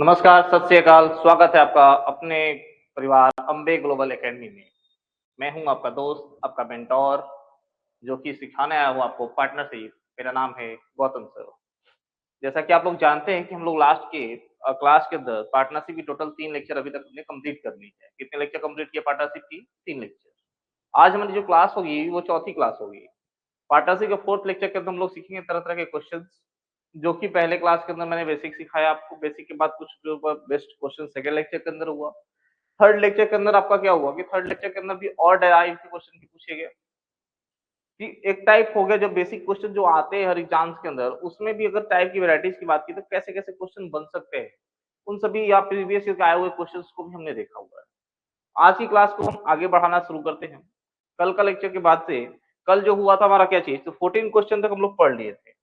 नमस्कार, सत श्री अकाल। स्वागत है आपका अपने परिवार अम्बे ग्लोबल एकेडमी में। मैं हूं आपका दोस्त, आपका मेंटोर, जो कि सिखाने आया हूं आपको पार्टनरशिप। मेरा नाम है गौतम सर। जैसा कि आप लोग जानते हैं कि हम लोग लास्ट के क्लास के अंदर पार्टनरशिप की टोटल 3 लेक्चर अभी तक हमने कंप्लीट कर ली है। कितने लेक्चर कंप्लीट किए पार्टनरशिप की? 3 लेक्चर। आज हमारी जो क्लास होगी वो चौथी क्लास होगी। पार्टनरशिप के 4th लेक्चर के अंदर हम लोग सीखेंगे तरह-तरह के क्वेश्चंस, जो कि पहले क्लास के अंदर मैंने बेसिक सिखाया आपको। बेसिक के बाद कुछ के ऊपर बेस्ट क्वेश्चन सेकंड लेक्चर के अंदर हुआ। थर्ड लेक्चर के अंदर आपका क्या हुआ कि थर्ड लेक्चर के अंदर भी और डेराइव के क्वेश्चन भी पूछे गए। कि एक टाइप हो गया जो बेसिक क्वेश्चन जो आते हैं हर एग्जाम्स के अंदर, उसमें भी अगर टाइप की वैरायटीज की बात की तो कैसे-कैसे क्वेश्चन बन सकते हैं। उन सभी या प्रीवियस ईयर के आए हुए क्वेश्चंस को भी हमने देखा हुआ है। आज की क्लास को हम आगे बढ़ाना शुरू करते हैं। कल का लेक्चर के बाद से कल जो हुआ था हमारा क्या चीज़, तो 14 क्वेश्चन तक हम लोग पढ़ लिए थे।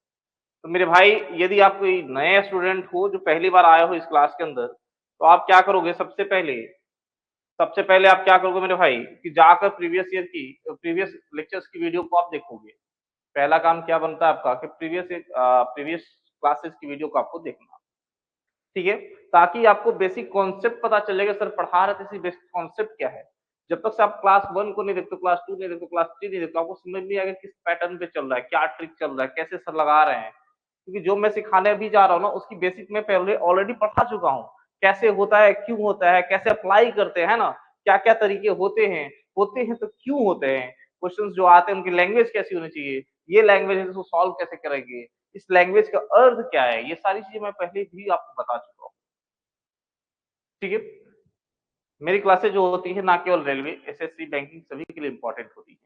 तो मेरे भाई, यदि आप कोई नए स्टूडेंट हो जो पहली बार आए हो इस क्लास के अंदर, तो आप क्या करोगे सबसे पहले आप क्या करोगे मेरे भाई कि जाकर प्रीवियस लेक्चर्स की वीडियो को आप देखोगे। पहला काम क्या बनता है आपका कि प्रीवियस क्लासेस की वीडियो को आपको देखना। ठीक है? ताकि आपको बेसिक कॉन्सेप्ट पता चलेगा सर पढ़ा रहे थे, इसी बेसिक कॉन्सेप्ट क्या है। जब तक से आप क्लास 1 को नहीं देखते, क्लास 2 नहीं देखते, क्लास 3 नहीं देखते, आपको समझ नहीं आएगा किस पैटर्न पे चल रहा है, क्या ट्रिक चल रहा है, कैसे सर लगा रहे हैं। क्योंकि जो मैं सिखाने अभी जा रहा हूँ ना, उसकी बेसिक मैं पहले ऑलरेडी पढ़ा चुका हूँ। कैसे होता है, क्यों होता है, कैसे अप्लाई करते हैं, है ना? क्या-क्या तरीके होते हैं तो क्यों होते हैं? क्वेश्चंस जो आते हैं उनकी लैंग्वेज कैसी होनी चाहिए? ये लैंग्वेज है इसको सॉल्व कैसे करेंगे? इस लैंग्वेज का अर्थ क्या है? ये सारी चीज़ें मैं पहले भी आपको बता चुका हूँ। ठीक है? मेरी क्लासेस जो होती है ना केवल रेलवे, एसएससी, बैंकिंग सभी के लिए इम्पोर्टेंट होती है।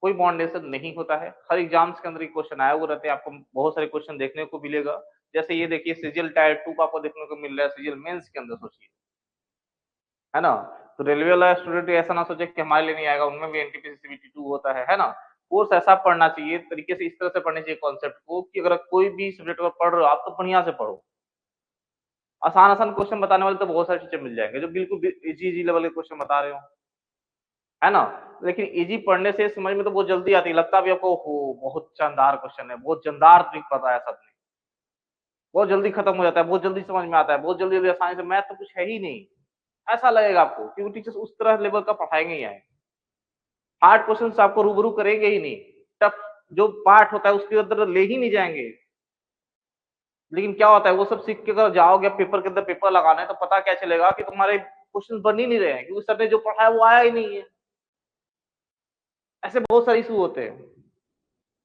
कोई बाउंडेशन नहीं होता है। हर एग्जाम्स के अंदर ये क्वेश्चन आए हुए रहते हैं, आपको बहुत सारे क्वेश्चन देखने को मिलेगा। जैसे ये देखिए सीजीएल टायर 2 का आपको देखने को मिल रहा है, सीजीएल मेंस के अंदर सोचिए, है ना? तो रेलवे वाला स्टूडेंट ऐसा ना सोचे कि हमारे लिए नहीं आएगा, उनमें भी एनटीपीसी सीबीटी 2 होता है ना? कोर्स ऐसा पढ़ना चाहिए, तरीके से इस तरह से पढ़ना चाहिए कॉन्सेप्ट को कि अगर कोई भी सब्जेक्ट अगर पढ़ रहे हो आप तो बढ़िया से पढ़ो। आसान-आसान क्वेश्चन बताने वाले तो बहुत सारी चीज़ें मिल जाएँगे, जो बिल्कुल भी ईज़ी-ईज़ी लेवल के क्वेश्चन बता रहे हो। है ना? लेकिन ईज़ी पढ़ने से समझ में तो बहुत जल्दी आती है, लगता भी आपको ओहो! बहुत शानदार क्वेश्चन है, बहुत जानदार ट्रिक बताया सबने। बहुत जल्दी खत्म हो जाता है, बहुत जल्दी समझ में आता है, बहुत जल्दी-जल्दी आसानी से मैथ तो कुछ है ही नहीं। ऐसा लगेगा आपको क्योंकि टीचर्स उस तरह लेवल का पढ़ाएँगे ही आएँ। हार्ड क्वेश्चन से आपको रूबरू करेंगे ही नहीं। टफ जो पार्ट होता है उसके अंदर ले ही नहीं जाएँगे। लेकिन क्या होता है वो सब सीख के अगर जाओगे पेपर के अंदर पेपर लगाने तो पता क्या चलेगा कि तुम्हारे क्वेश्चन बन ही नहीं रहे हैं क्योंकि सर ने जो पढ़ाया वो आया ही नहीं है। ऐसे बहुत सारे इश्यू होते हैं।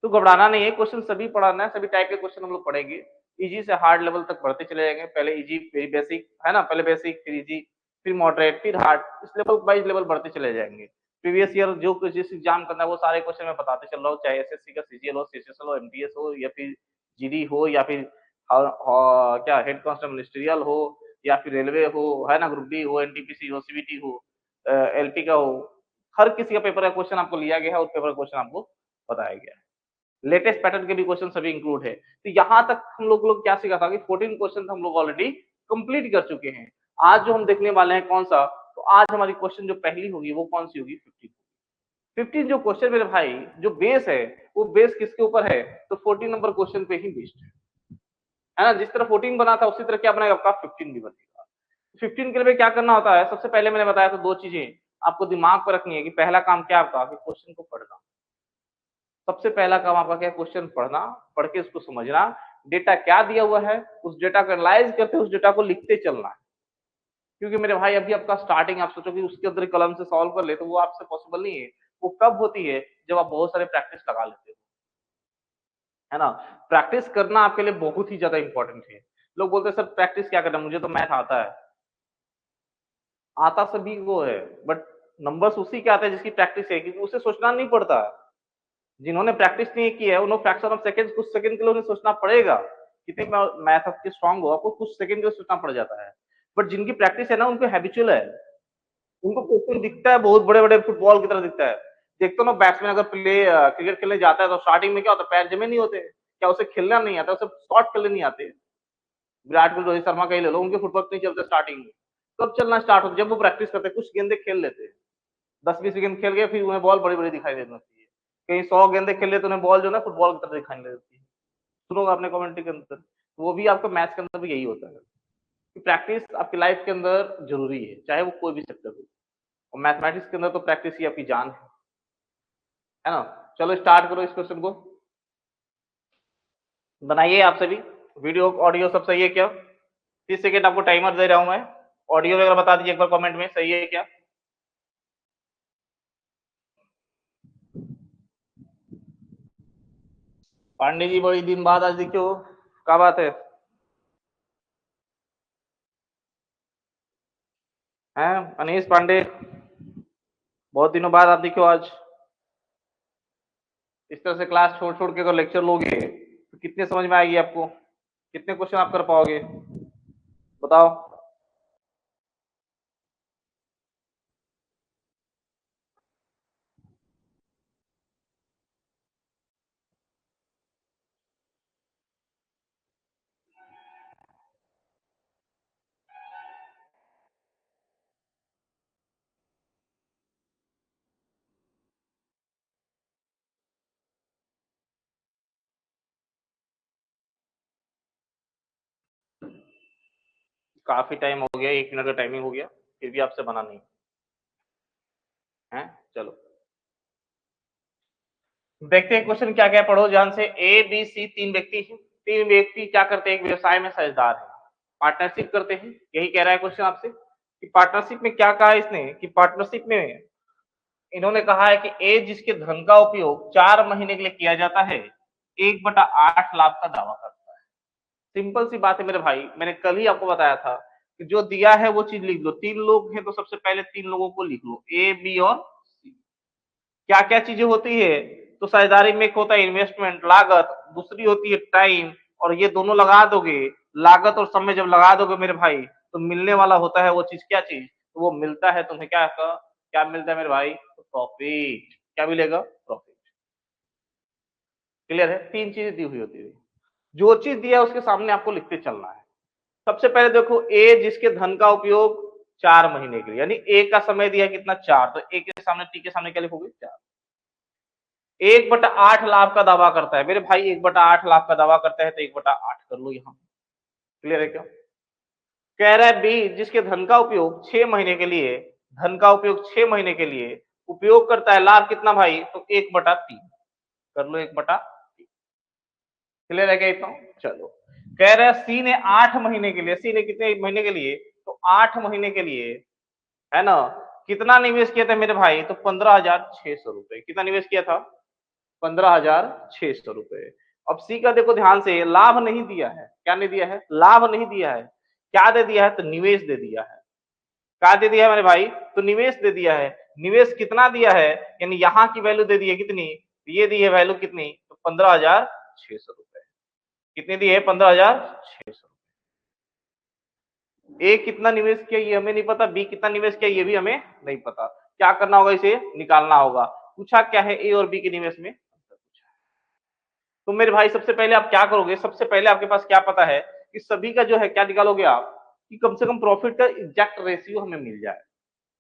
तो घबराना नहीं है, क्वेश्चन सभी पढ़ाना है, सभी टाइप के क्वेश्चन हम लोग पढ़ेंगे। ईज़ी से हार्ड लेवल तक बढ़ते चले जाएँगे। पहले ईज़ी फिर बेसिक, है ना? पहले बेसिक फिर ईज़ी, फिर मॉडरेट, फिर हार्ड, इस लेवल वाइज़ लेवल बढ़ते चले जाएँगे। प्रीवियस ईयर जो कुछ जिस एग्ज़ाम करना है वो सारे क्वेश्चन मैं बताते चल रहा हूँ, चाहे एसएससी का सीजीएल हो, सीसीएल हो, एमटीएस हो या फिर जीडी हो या फिर क्या हेड कांस्टेबल मिनिस्ट्रियल हो या फिर रेलवे हो, है ना? ग्रुप डी हो, एनटीपीसी हो, सीबीटी हो, एलपी का हो। हर किसी का पेपर का क्वेश्चन आपको लिया गया है और पेपर का क्वेश्चन आपको बताया गया है। लेटेस्ट पैटर्न के भी क्वेश्चन सभी इंक्लूड है। तो यहाँ तक हम लोग क्या सीखा था कि 14 क्वेश्चन हम लोग ऑलरेडी कंप्लीट कर चुके हैं। आज जो हम देखने वाले हैं कौन-सा, तो आज हमारी क्वेश्चन जो पहली होगी वो कौन-सी होगी? 15। 15 जो क्वेश्चन मेरे भाई, जो बेस है, वो बेस किसके ऊपर है? तो 14 नंबर क्वेश्चन पे ही बेस्ड है ना? जिस तरह 14 बना था उसी तरह क्या बनेगा आपका 15 भी बनेगा। 15 के लिए क्या करना होता है? सबसे पहले मैंने बताया था 2 चीज़ें आपको दिमाग में रखनी है कि पहला काम क्या है आपका कि क्वेश्चन को पढ़ना। सबसे पहला काम आपका क्या है? क्वेश्चन पढ़ना, पढ़ के उसको समझना, डेटा क्या दिया हुआ है, उस डेटा को एनालाइज़ करके उस डेटा को लिखते चलना है। क्योंकि मेरे भाई अभी आपका स्टार्टिंग आप सोचो कि उसके अंदर कलम से सॉल्व कर ले तो वो आपसे पॉसिबल नहीं है। वो कब होती है? जब आप बहुत सारे प्रैक्टिस लगा लेते हो, है ना? प्रैक्टिस करना आपके लिए बहुत ही ज़्यादा इम्पोर्टेंट है। लोग बोलते हैं सर प्रैक्टिस क्या करना है? मुझे तो मैथ आता है। आता सभी को है, बट नंबर्स उसी के आते हैं जिसकी प्रैक्टिस है क्योंकि उसे सोचना नहीं पड़ता। जिन्होंने प्रैक्टिस नहीं की है, उन्हें फ्रैक्शन ऑफ सेकंड्स कुछ सेकंड के लिए उन्हें सोचना पड़ेगा। कितने मैथ आपके स्ट्रॉन्ग हो, आपको कुछ सेकंड के लिए सोचना पड़ जाता है। बट जिनकी प्रैक्टिस है ना, उनको हैबिचुअल है। उनको क्वेश्चन दिखता है बहुत बड़े-बड़े फुटबॉल की तरह दिखता है। देखते हो ना बैट्समैन अगर क्रिकेट खेलने जाता है तो स्टार्टिंग में क्या होता है पैर जमे नहीं होते। क्या उसे खेलना नहीं आता, उसे शॉट खेलने नहीं आते। विराट कोहली, रोहित शर्मा का ही ले लो, उनके फुटवर्क नहीं चलते स्टार्टिंग में। कब चलना स्टार्ट होता है? जब वो प्रैक्टिस करते हैं, कुछ गेंदें खेल लेते हैं। 10-20 गेंद खेल गए फिर उन्हें बॉल बड़ी-बड़ी दिखाई देने लगती है। कहीं 100 गेंदें खेल लिए तो उन्हें बॉल जो है ना फुटबॉल की तरह दिखाई लगती है। सुना होगा आपने कमेंट्री के अंदर। वो भी आपका मैथ्स के अंदर भी यही होता है। प्रैक्टिस आपकी लाइफ के अंदर जरूरी है, चाहे वो कोई भी सेक्टर हो, और मैथमेटिक्स के अंदर तो प्रैक्टिस ही आपकी जान है ना। चलो स्टार्ट करो इस क्वेश्चन को, बनाइए आप सभी। वीडियो ऑडियो सब सही है क्या? 30 सेकेंड आपको टाइमर दे रहा हूं मैं, ऑडियो वगैरह बता दीजिए एक बार कमेंट में, सही है क्या? पांडे जी बड़ी दिन बाद आज दिखे हो, क्या बात है? हैं अनीश पांडे, बहुत दिनों बाद आप दिखे हो आज। इस तरह से क्लास छोड़ छोड़ के अगर लेक्चर लोगे तो कितने समझ में आएगी आपको, कितने क्वेश्चन आप कर पाओगे बताओ? काफी टाइम हो गया, 1 मिनट का टाइमिंग हो गया, फिर भी आपसे बना नहीं है। चलो देखते हैं क्वेश्चन क्या क्या, पढ़ो ध्यान से। ए बी सी तीन व्यक्ति हैं, तीन व्यक्ति क्या करते हैं, एक व्यवसाय में साझेदार है, पार्टनरशिप करते हैं, यही कह रहा है क्वेश्चन आपसे कि पार्टनरशिप में क्या कहा है इसने, कि पार्टनरशिप में इन्होंने कहा है कि ए जिसके धन का उपयोग 4 महीने के लिए किया जाता है, 1/8 लाख का दावा करता है। सिंपल सी बात है मेरे भाई, मैंने कल ही आपको बताया था कि जो दिया है वो चीज लिख लो। 3 लोग हैं तो सबसे पहले 3 लोगों को लिख लो, ए बी और सी। क्या क्या चीजें होती है, तो साझेदारी में एक होता है इन्वेस्टमेंट लागत, दूसरी होती है टाइम, और ये दोनों लगा दोगे, लागत और समय जब लगा दोगे मेरे भाई, तो मिलने वाला होता है वो चीज, क्या चीज, तो वो मिलता है तुम्हें क्या, क्या मिलता है मेरे भाई, तो प्रॉफिट। क्या मिलेगा? प्रॉफिट। क्लियर है? 3 चीजें दी हुई होती है, जो चीज दिया है उसके सामने आपको लिखते चलना है। सबसे पहले देखो, ए जिसके धन का उपयोग 4 महीने के लिए, यानी ए का समय दिया कितना, 4, तो ए के सामने टी के सामने क्या लिखोगे, 4। 1/8 लाख का दावा करता है मेरे भाई, 1/8 लाख का दावा करता है तो 1/8 कर लो यहाँ। क्लियर है क्या? कह रहा है बी जिसके धन का उपयोग 6 महीने के लिए, धन का उपयोग 6 महीने के लिए उपयोग करता है, लाभ कितना भाई, तो 1/3 कर लो, 1/3। क्लियर है क्या इतना? चलो कह रहा है सी ने 8 महीने के लिए, सी ने कितने महीने के लिए, तो 8 महीने के लिए, है ना, कितना निवेश किया था मेरे भाई, तो 15,600 रुपए। कितना निवेश किया था? 15,600 रुपए। अब सी का देखो ध्यान से, लाभ नहीं दिया है, क्या नहीं दिया है, लाभ नहीं दिया है, क्या दे दिया है, तो निवेश दे दिया है। क्या दे दिया है मेरे भाई, तो निवेश दे दिया है। निवेश कितना दिया है, यानी यहाँ की वैल्यू दे दी है कितनी, ये दी है वैल्यू कितनी, तो 15,600 रुपए। कितनी दी है, 15,600। ए कितना निवेश किया ये हमें नहीं पता, बी कितना निवेश किया ये भी हमें नहीं पता। क्या करना होगा, इसे निकालना होगा। पूछा क्या है, ए और बी के निवेश में। तो मेरे भाई सबसे पहले आप क्या करोगे, सबसे पहले आपके पास क्या पता है कि सभी का जो है क्या निकालोगे आप, कि कम से कम प्रॉफिट का एग्जैक्ट रेशियो हमें मिल जाए,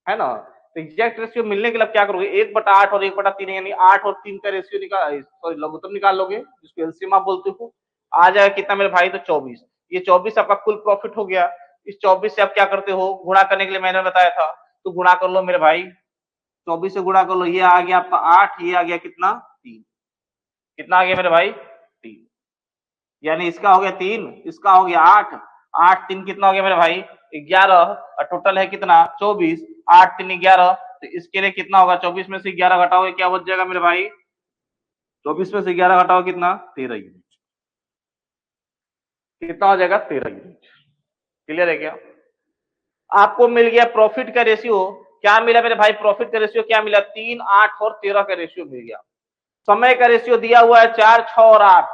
है ना। तो एग्जैक्ट रेशियो मिलने के लिए क्या करोगे, 1/8 और 1/3, यानी 8 और 3 का रेशियो निकाल, सॉरी लघुत्तम निकाल लोगे, जिसको एलसीएम आप बोलते हो। आ जाएगा कितना मेरे भाई, तो 24। ये 24 आपका कुल प्रॉफिट हो गया। इस 24 से आप क्या करते हो, गुणा करने के लिए मैंने बताया था, तो गुणा कर लो मेरे भाई, 24 से गुणा कर लो, ये आ गया आपका 8, ये आ गया कितना, 3। कितना आ गया मेरे भाई, 3। यानी इसका हो गया 3, इसका हो गया 8, 8 3 कितना हो गया मेरे भाई, 11, और टोटल है कितना, 24, 8 3 11, तो इसके लिए कितना होगा, 24 में से 11 घटाओगे क्या बच जाएगा मेरे भाई, 24 में से 11 घटाओ कितना, 13 यूनिट। कितना हो जाएगा, 13 यूनिट। क्लियर है क्या? आपको मिल गया प्रॉफिट का रेशियो, क्या मिला मेरे भाई, प्रॉफिट का रेशियो क्या मिला, 3, 8 और 13 का रेशियो मिल गया। समय का रेशियो दिया हुआ है 4, 6 और 8।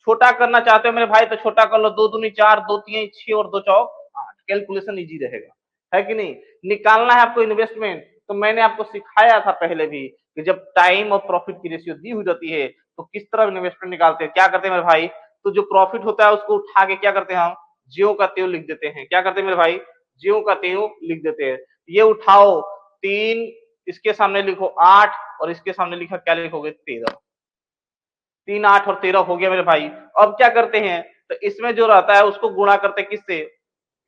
छोटा करना चाहते हो मेरे भाई तो छोटा कर लो, 2 दूनी 4, 2 तीन 6 और 2 चौक 8। कैलकुलेशन इजी रहेगा, है कि नहीं। निकालना है आपको इन्वेस्टमेंट, तो मैंने आपको सिखाया था पहले भी कि जब टाइम और प्रॉफिट की रेशियो दी हुई रहती है तो किस तरह इन्वेस्टमेंट निकालते हैं, क्या करते हैं मेरे भाई, तो जो प्रॉफिट होता है उसको उठा के क्या करते हैं हम, ज्यों का त्यों लिख देते हैं। क्या करते हैं मेरे भाई, ज्यों का त्यों लिख देते हैं। ये उठाओ 3, इसके सामने लिखो 8, और इसके सामने लिखा क्या लिखोगे, 13। 3, 8 और 13 हो गया मेरे भाई। अब क्या करते हैं, तो इसमें जो रहता है उसको गुणा करते हैं किससे,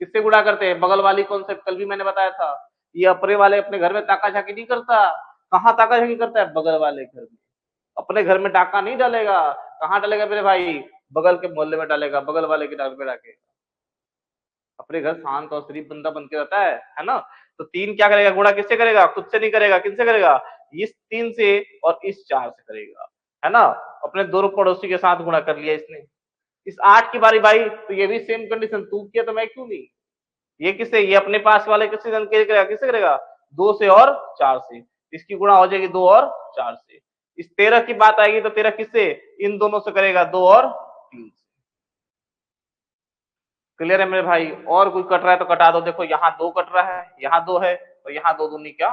किससे गुणा करते हैं? बगल वाली कॉन्सेप्ट कल भी मैंने बताया था। ये अपने वाले अपने घर में ताका झाकी नहीं करता। कहाँ ताका झाकी करता है? बगल वाले घर में। अपने घर में डाका नहीं डालेगा। कहाँ डालेगा मेरे भाई? बगल के मोहल्ले में डालेगा, बगल वाले के घर में डाके। अपने घर शांत और शरीफ बंदा बन के रहता है ना। तो 3 क्या करेगा? गुणा किससे करेगा? खुद से नहीं करेगा, किससे करेगा? इस 3 से और इस 4 से करेगा, है ना। अपने 2 पड़ोसी के साथ गुणा कर लिया इसने। इस 8 की बारी भाई, तो ये भी सेम कंडीशन, तू किया तो मैं क्यों नहीं। ये किससे? ये अपने पास वाले किससे करेगा? किससे करेगा? 2 से और 4 से। इसकी गुणा हो जाएगी 2 और 4 से। इस 13 की बात आएगी तो 13 किससे? इन दोनों से करेगा, 2 और 3 से। क्लियर है मेरे भाई? और कोई कट रहा है तो कटा दो। देखो यहाँ 2 कट रहा है, यहाँ 2 है, और यहाँ 2 दूनी क्या?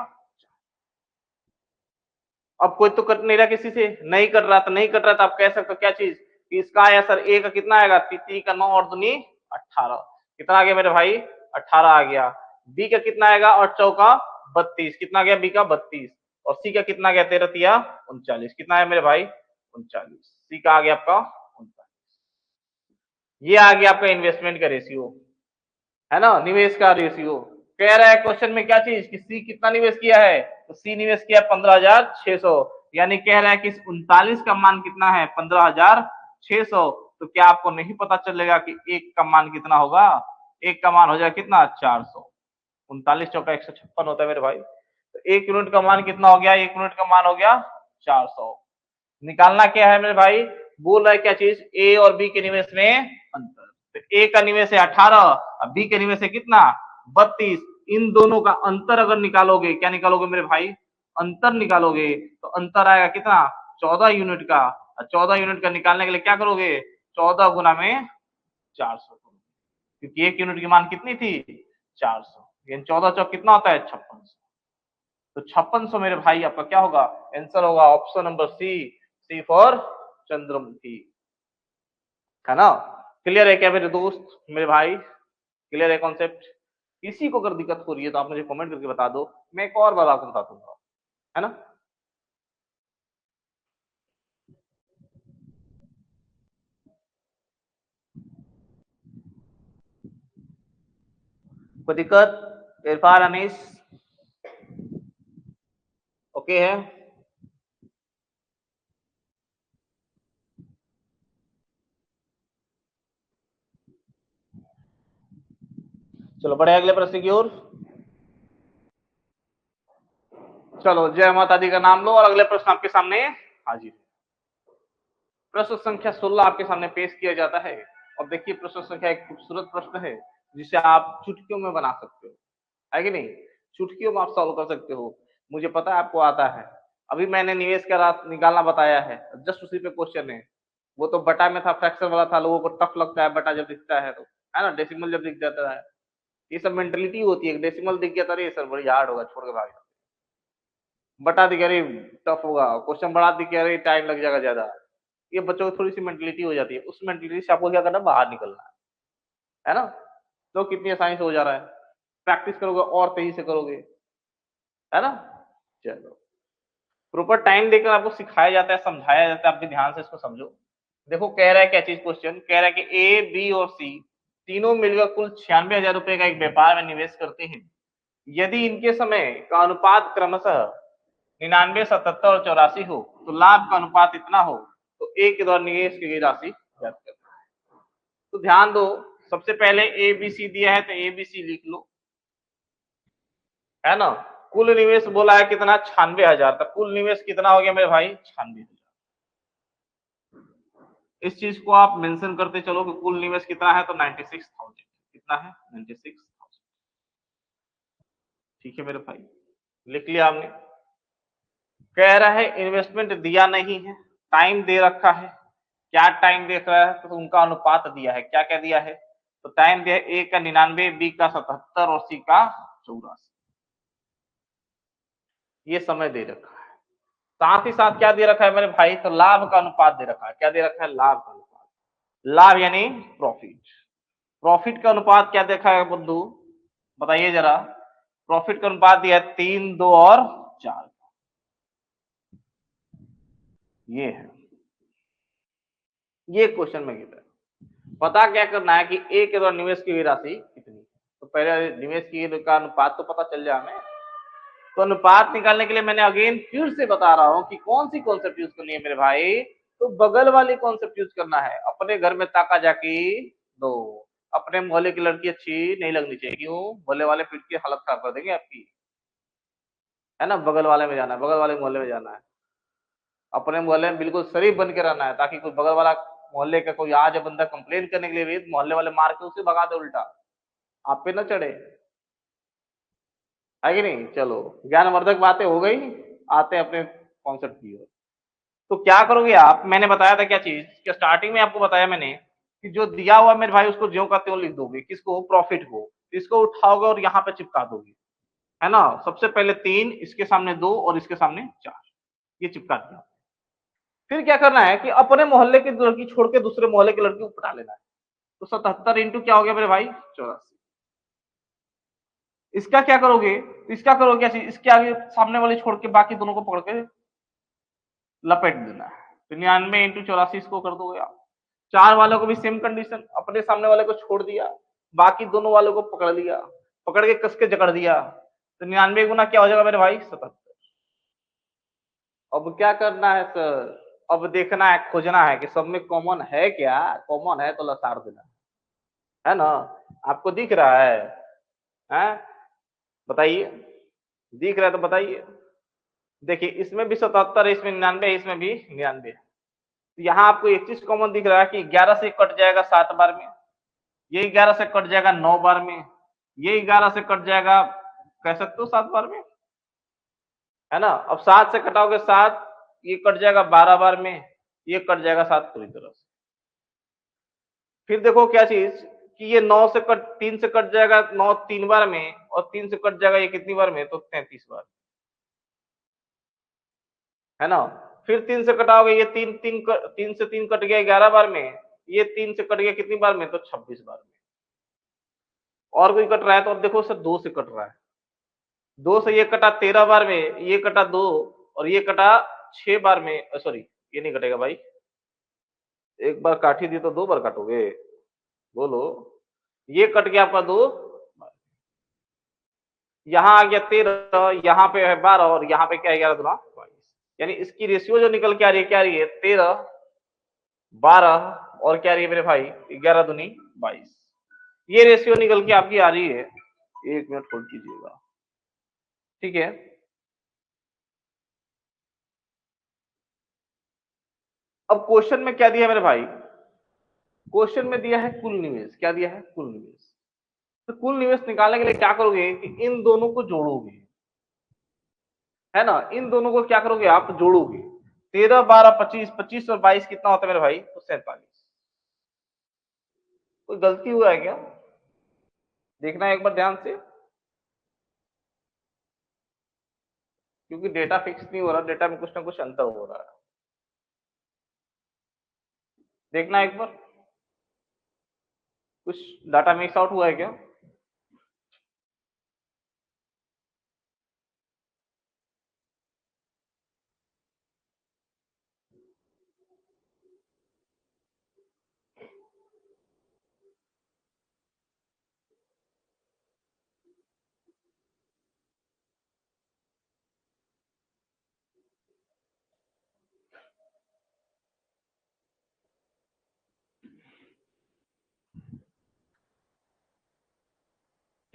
अब कोई तो कट नहीं रहा, किसी से नहीं कट रहा, तो नहीं कट रहा तो आप कह सकते हो क्या चीज कि इसका आया सर ए का कितना आएगा? 3 का 9 और दूनी 18। कितना आ गया मेरे भाई? 18 आ गया। बी का कितना आएगा? और चौका 32। कितना गया बी का? 32। और सी का कितना गया? 13 तिया 39। कितना है मेरे भाई? 39। सी का आ गया आपका 39। ये आ गया आपका इन्वेस्टमेंट का रेशियो, है ना, निवेश का रेशियो। कह रहा है क्वेश्चन में क्या चीज कि सी कितना निवेश किया है? तो सी निवेश किया 15,600। यानी कह रहा है कि 39 का मान कितना है? 15,600। तो क्या आपको नहीं पता चलेगा कि एक का मान कितना होगा? एक का मान हो जाएगा कितना? 400। 39 चौका 156 होता है मेरे भाई। तो 1 यूनिट का मान कितना हो गया? 1 यूनिट का मान हो गया 400। निकालना क्या है मेरे भाई? बोल रहा है क्या चीज? ए और बी के निवेश में अंतर। तो ए का निवेश है 18 और बी के निवेश है कितना? 32। इन दोनों का अंतर अगर निकालोगे, क्या निकालोगे मेरे भाई? अंतर निकालोगे तो अंतर आएगा कितना? 14 यूनिट का। 14 यूनिट का निकालने के लिए क्या करोगे? 14 गुना में 400, क्योंकि 1 यूनिट की मान कितनी थी? 400। 14 चौक कितना होता है? 5600। तो 5600 मेरे भाई आपका क्या होगा? आंसर होगा option number C, C for Chandramukhi, है ना। क्लियर है क्या मेरे दोस्त, मेरे भाई? क्लियर है कॉन्सेप्ट? किसी को अगर दिक्कत हो रही है तो आप मुझे कमेंट करके बता दो, मैं एक और बार आपको बता दूंगा, है ना। कोई दिक्कत? इरफान, अनीस, ओके है? चलो बढ़े अगले प्रश्न की ओर। चलो जय माता दी का नाम लो और अगले प्रश्न आपके सामने हाजिर। प्रश्न संख्या 16 आपके सामने पेश किया जाता है। और देखिए प्रश्न संख्या एक खूबसूरत प्रश्न है जिसे आप चुटकियों में बना सकते हो, है कि नहीं। चुटकियों में आप सॉल्व कर सकते हो। मुझे पता है आपको आता है। अभी मैंने निवेश का रास्ता निकालना बताया है, जस्ट उसी पे क्वेश्चन है। वो तो बटा में था, फ्रैक्शन वाला था, लोगों को टफ लगता है बटा जब दिखता है तो, है ना, डेसिमल जब दिख जाता है। ये सब मेंटेलिटी होती है, डेसिमल दिख गया तो अरे सर बड़ी हार्ड होगा, छोड़ के भाग जाओ। बटा दिख अरे टफ होगा, क्वेश्चन बड़ा दिख अरे टाइम लग जाएगा ज्यादा। ये बच्चों की थोड़ी सी मेंटेलिटी हो जाती है। उस मेंटेलिटी से आपको क्या करना है? बाहर निकलना है ना। तो कितनी आसानी से हो जा रहा है। प्रैक्टिस करोगे और तेजी से करोगे, है ना। चलो, प्रॉपर टाइम देकर आपको सिखाया जाता है, समझाया जाता है, आप भी ध्यान से इसको समझो। देखो कह रहा है क्या चीज, क्वेश्चन कह रहा है कि ए बी और सी तीनों मिलकर कुल 96,000 रुपए का एक व्यापार में निवेश करते हैं। यदि इनके समय का अनुपात क्रमशः 99, 77 और 84 हो तो लाभ का अनुपात इतना हो, तो ए के द्वारा निवेश की राशि ज्ञात करते हैं। तो ध्यान दो, सबसे पहले ए बी सी दिया है तो ए बी सी लिख लो, है ना। कुल निवेश बोला है कितना? 96,000। तो कुल निवेश कितना हो गया मेरे भाई? 96,000। इस चीज को आप मेंशन करते चलो कि कुल निवेश कितना है, तो 96,000। कितना है? 96,000। ठीक है मेरे भाई, लिख लिया आपने। कह रहा है इन्वेस्टमेंट दिया नहीं है, टाइम दे रखा है। क्या टाइम देख रहा है? तो उनका अनुपात दिया है। क्या क्या दिया है? तो टाइम दिया है ए का 99, बी का 77 और सी का 84। ये समय दे रखा है। साथ ही साथ क्या दे रखा है मेरे भाई? तो लाभ का अनुपात दे रखा है। क्या दे रखा है? लाभ का अनुपात। लाभ यानी प्रॉफिट। प्रॉफिट का अनुपात क्या देखा है बुद्धू? बताइए जरा। प्रॉफिट का अनुपात दिया है 3, 2 और 4। ये है, ये क्वेश्चन में गिरा है। पता क्या करना है कि ए के द्वारा निवेश की हुई राशि कितनी है। पहले निवेश की का अनुपात तो पता चल जाए हमें। तो अनुपात निकालने के लिए मैंने अगेन फिर से बता रहा हूं कि कौन सी कॉन्सेप्ट यूज करनी है मेरे भाई। तो बगल वाली कॉन्सेप्ट यूज करना है। अपने घर में ताका जाके दो। अपने मोहल्ले की लड़की अच्छी नहीं लगनी चाहिए। क्यों? मोहल्ले वाले पीट के हालत खराब कर देंगे आपकी, है ना। बगल वाले में जाना है, बगल वाले मोहल्ले में जाना है। अपने मोहल्ले में बिल्कुल शरीफ बन के रहना है, ताकि कोई बगल वाला मोहल्ले का कोई आ जाए बंदा कंप्लेन करने के लिए भी, मोहल्ले वाले मार के उसे भगा दे उल्टा, आप पे न चढ़े, है कि नहीं। चलो, ज्ञानवर्धक बातें हो गई, आते हैं अपने कॉन्सेप्ट की ओर। तो क्या करोगे आप, मैंने बताया था क्या चीज, क्या स्टार्टिंग में आपको बताया मैंने कि जो दिया हुआ मेरे भाई उसको ज्यों का त्यों लिख दोगे। किसको? प्रॉफिट को। इसको उठाओगे और यहाँ पे चिपका दोगे, है ना। सबसे पहले 3, इसके सामने 2 और इसके सामने 4, ये चिपका दिया। फिर क्या करना है कि अपने मोहल्ले की लड़की छोड़ के दूसरे मोहल्ले की लड़की को पटा लेना है। तो 77 इंटू क्या हो गया मेरे भाई? 84। इसका क्या करोगे? इसका करोगे क्या चीज, इसके आगे सामने वाले छोड़ के बाकी दोनों को पकड़ के लपेट देना है। तो 99 इंटू 84 इसको कर दोगे आप। 4 वालों को भी सेम कंडीशन, अपने सामने वाले को छोड़ दिया, बाकी दोनों वालों को पकड़ लिया, पकड़ के कस के जकड़ दिया। तो 99 गुना क्या हो जाएगा मेरे भाई? 77। अब क्या करना है सर? अब देखना है, खोजना है कि सब में कॉमन है क्या। कॉमन है तो लसार देना है ना। आपको दिख रहा है? बताइए, दिख रहा है तो बताइए। देखिए, इसमें भी 77 है, इसमें 99 है, इसमें भी 99 है। तो यहाँ आपको एक चीज कॉमन दिख रहा है कि 11 से कट जाएगा 7 बार में, ये 11 से कट जाएगा 9 बार में, ये 11 से कट जाएगा, कह सकते हो 7 बार में, है ना। अब 7 से कटाओगे 7, ये कट जाएगा 12 बार में, ये कट जाएगा 7 पूरी तरह से। फिर देखो क्या चीज कि ये 9 से कट 3 से कट जाएगा 9 3 बार में, और 3 से कट जाएगा ये कितनी बार में? तो 33 बार, है ना। फिर 3 से कटाओगे, ये 3 से 3 कट गया 11 बार में, ये 3 से कट गया कितनी बार में? तो 26 बार में। और कोई कट रहा है तो अब देखो सर 2 से कट रहा है, 2 से ये कटा 13 बार में, ये कटा 2, और ये कटा 6 बार में। सॉरी, ये नहीं कटेगा भाई, एक बार काट ही दी तो 2 बार काटोगे, बोलो। ये कट गया आपका 2, यहाँ आ गया 13, यहाँ पे है 12, और यहाँ पे क्या है 11 दूना 22। यानी इसकी रेशियो जो निकल के आ रही है क्या आ रही है? 13, 12, और क्या आ रही है मेरे भाई? 11 दूनी 22। ये रेशियो निकल के आपकी आ रही है। 1 मिनट होल्ड कीजिएगा, ठीक है। अब क्वेश्चन में क्या दिया मेरे भाई? क्वेश्चन में दिया है कुल निवेश। क्या दिया है? कुल निवेश। तो कुल निवेश निकालने के लिए क्या करोगे कि इन दोनों को जोड़ोगे, है ना। इन दोनों को क्या करोगे आप? जोड़ोगे। 13, 12, 25, 25 और 22 कितना होता है मेरे भाई? तो 47। कोई गलती हुआ है क्या? देखना है एक बार ध्यान से, क्योंकि डेटा फिक्स नहीं हो रहा, डेटा में कुछ ना कुछ अंतर हो रहा है। देखना एक बार, कुछ डाटा मिक्स आउट हुआ है क्या?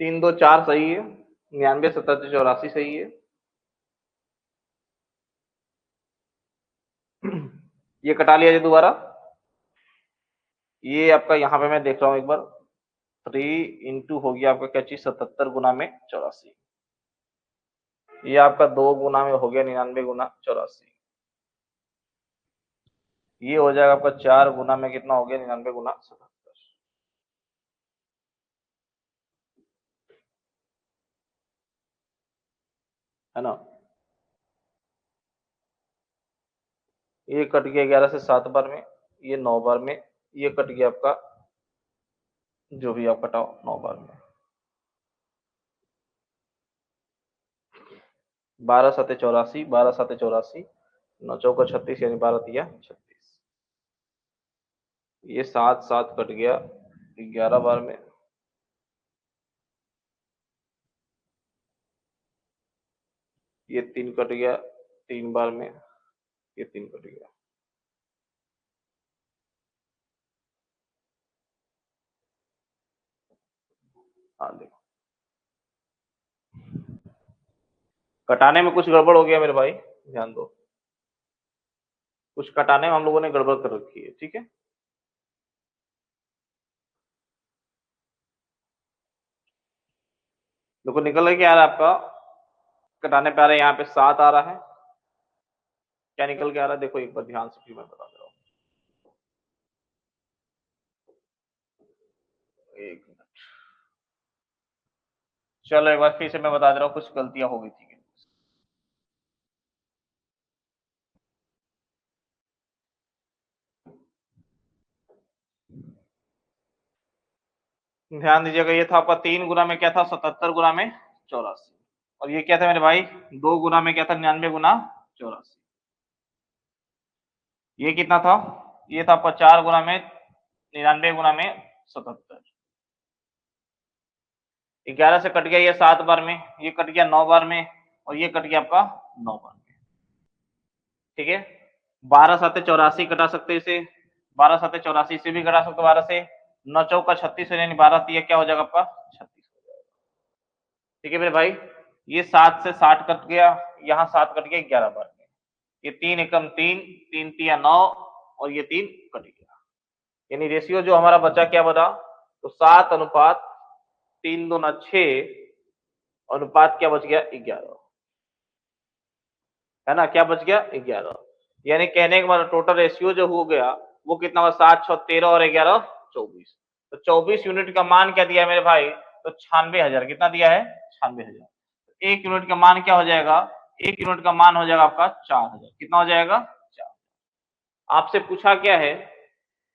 तीन दो चार सही है, 99, 77, 84 सही है। ये कटा लिया जाए दोबारा। ये आपका यहाँ पे मैं देख रहा हूँ एक बार, 3 इंटू हो गया आपका क्या चीज? 77 गुना में 84। ये आपका 2 गुना में हो गया 99 गुना 84। ये हो जाएगा आपका 4 गुना में कितना हो गया? 99 गुना 77, है ना। ये कट गया 11 से 7 बार में, ये 9 बार में, ये कट गया आपका जो भी आप कटाओ 9 बार में। 12 सते 84, 12 सते 84, 9 चौका 36, यानी 12 तिया 36। ये 7 7 कट गया 11 बार में, ये 3 कट गया 3 बार में, ये 3 कट गया। हाँ देखो, कटाने में कुछ गड़बड़ हो गया मेरे भाई, ध्यान दो, कुछ कटाने में हम लोगों ने गड़बड़ कर रखी है, ठीक है। देखो निकल के आ रहा है आपका, कटाने पे आ रहा है, यहाँ पे 7 आ रहा है, क्या निकल के आ रहा है देखो एक बार ध्यान से, फिर मैं बता दे रहा हूँ। एक मिनट, चलो एक बार फिर से मैं बता दे रहा हूँ, कुछ गलतियां हो गई थी। ध्यान दीजिएगा, ये था आपका 3 गुना में क्या था 77 गुना में 84, और ये क्या था मेरे भाई 2 गुना में क्या था 99 गुना 84। ये कितना था, ये था आपका 4 गुना में 99 गुना में 77। 11 से कट गया ये 7 बार में, ये कट गया 9 बार में, और ये कट गया आपका 9 बार में, ठीक है। 12 7 84 कटा सकते इसे, 12 7 84 से भी कटा सकते, 12 से 9 चौका 36 यानी 12 दिया क्या हो जाएगा आपका 36 हो जाएगा, ठीक है मेरे भाई। ये 7 से 60 कट गया, यहाँ 7 कट गया 11 बार में, ये 3 एकम 3 3 तिया 9, और ये 3 कट गया, यानी रेशियो जो हमारा बचा क्या बना, तो 7 अनुपात 3 दूना 6 अनुपात क्या बच गया 11, है ना, क्या बच गया 11, यानी कहने का मतलब टोटल रेशियो जो हो गया वो कितना हुआ 7 6 13 और 11 24, तो 24 यूनिट का मान क्या दिया है मेरे भाई, तो 96,000, कितना दिया है 96,000। एक यूनिट का मान क्या हो जाएगा, एक यूनिट का मान हो जाएगा आपका 4,000, कितना हो जाएगा 4। आपसे पूछा क्या है,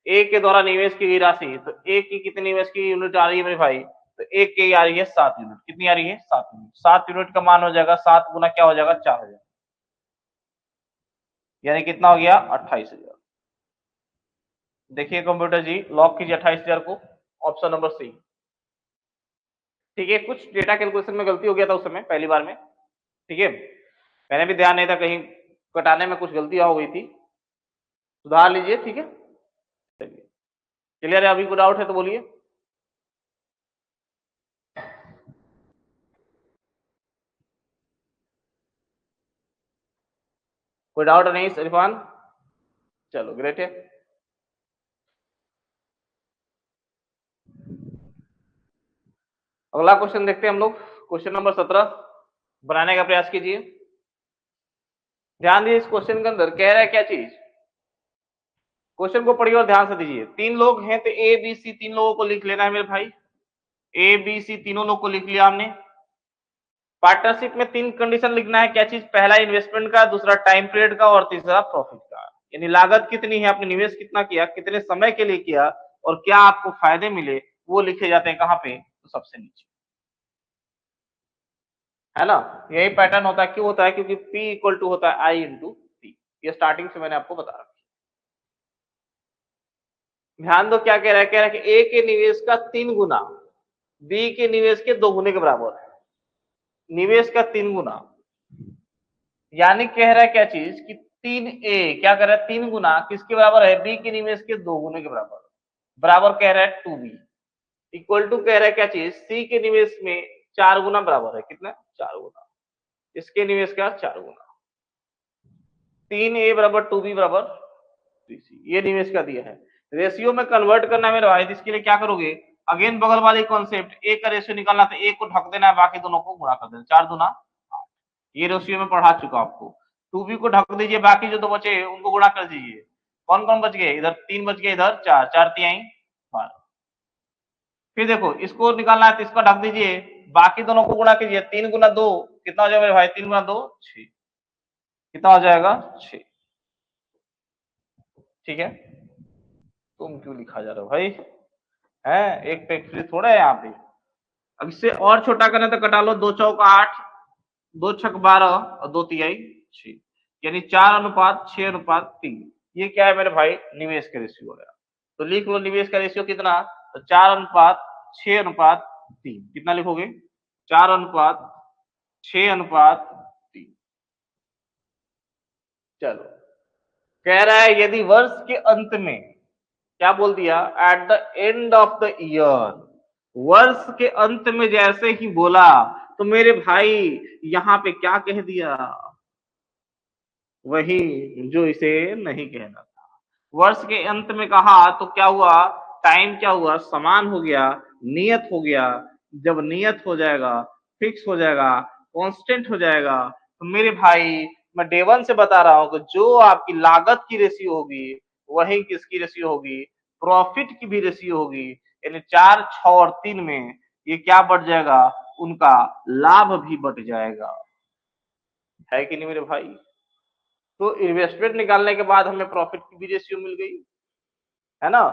ए के द्वारा निवेश की गई राशि, तो ए की कितनी निवेश की यूनिट आ रही है मेरे भाई, तो एक की आ रही है 7 यूनिट, कितनी आ रही है 7 यूनिट, 7 यूनिट का मान हो जाएगा 7 गुना क्या हो जाएगा 4,000, यानी कितना हो गया 28,000। देखिए कंप्यूटर जी लॉक कीजिए 28,000 को, ऑप्शन नंबर सी, ठीक है। कुछ डेटा कैलकुलेशन में गलती हो गया था उस समय पहली बार में, ठीक है, मैंने भी ध्यान नहीं था, कहीं कटाने में कुछ गलतियां हो गई थी, सुधार लीजिए, ठीक है। चलिए क्लियर है, अभी कोई डाउट है तो बोलिए। कोई डाउट नहीं इरफान, चलो ग्रेट है। अगला क्वेश्चन देखते हैं हम लोग, क्वेश्चन नंबर 17 बनाने का प्रयास कीजिए। ध्यान दीजिए इस क्वेश्चन के अंदर कह रहा है क्या चीज, क्वेश्चन को पढ़िए और ध्यान से दीजिए। 3 लोग हैं तो ए बी सी 3 लोगों को लिख लेना है मेरे भाई, ए बी सी तीनों लोग को लिख लिया हमने। पार्टनरशिप में 3 कंडीशन लिखना है, क्या चीज, पहला इन्वेस्टमेंट का, दूसरा टाइम पीरियड का, और तीसरा प्रॉफिट का, यानी लागत कितनी है, आपने निवेश कितना किया, कितने समय के लिए किया, और क्या आपको फायदे मिले, वो लिखे जाते हैं कहाँ पे, तो सबसे नीचे, है ना। यही पैटर्न होता है, क्यों होता है, क्योंकि P इक्वल टू होता है I इंटू P, ये स्टार्टिंग से मैंने आपको बता रखा। ध्यान दो क्या कह रहा है, कह रहा है कि A के निवेश का 3 गुना B के निवेश के 2 गुने के बराबर है, निवेश का 3 गुना, यानी कह रहा है क्या चीज कि 3A क्या कर रहा है 3 गुना किसके बराबर है, B के निवेश के 2 गुने के बराबर, बराबर कह रहा है 2B, इक्वल टू कह रहा है क्या चीज, C के निवेश में 4 गुना बराबर है, कितना 4 गुना, इसके निवेश का 4 गुना, 3A बराबर 2B बराबर 3C, ये निवेश का दिया है। रेशियो में कन्वर्ट करना है मेरे भाई, इसके लिए क्या करोगे, अगेन बगल वाली कॉन्सेप्ट, एक का रेशियो निकालना तो एक को ढक देना है, बाकी दोनों को गुणा कर देना, 4 दूना 8, ये रेशियो में पढ़ा चुका आपको। 2B को ढक दीजिए, बाकी जो 2 बचे उनको गुणा कर दीजिए, कौन कौन बच गए, इधर 3 बच गए, इधर 4, 4 तिहाई 12। फिर देखो इसको निकालना है तो इसका ढक दीजिए, बाकी दोनों को गुणा कीजिए, 3 गुना 2 कितना हो जाएगा मेरे भाई, 3 गुना 2 6, कितना हो जाएगा 6, ठीक है। तुम क्यों लिखा जा रहे हो भाई, है एक फैक्ट्री थोड़ा है यहाँ पे। अब इससे और छोटा करना तो कटा लो, 2 चौका 8, 2 छक 12 और 2 तिहाई 6, यानी 4 अनुपात 6 अनुपात 3, ये क्या है मेरे भाई निवेश का रेशियो है। तो लिख लो निवेश का रेशियो कितना, तो 4 अनुपात 6 अनुपात 3, कितना लिखोगे 4 अनुपात 6 अनुपात 3, चलो, कह रहा है यदि वर्ष के अंत में, क्या बोल दिया, at the end of the year, वर्ष के अंत में जैसे ही बोला तो मेरे भाई यहां पे क्या कह दिया, वही जो इसे नहीं कहना था। वर्ष के अंत में कहा तो क्या हुआ, टाइम क्या हुआ, समान हो गया, नियत हो गया। जब नियत हो जाएगा, फिक्स हो जाएगा, कांस्टेंट हो जाएगा, तो मेरे भाई मैं डे वन से बता रहा हूं कि जो आपकी लागत की रेशियो होगी वही किसकी रेशियो होगी, प्रॉफिट की भी रेशियो होगी। यानी 4, 6 और 3 में ये क्या बढ़ जाएगा, उनका लाभ भी बढ़ जाएगा, है कि नहीं मेरे भाई। तो इन्वेस्टमेंट निकालने के बाद हमें प्रॉफिट की भी रेशियो मिल गई, है ना।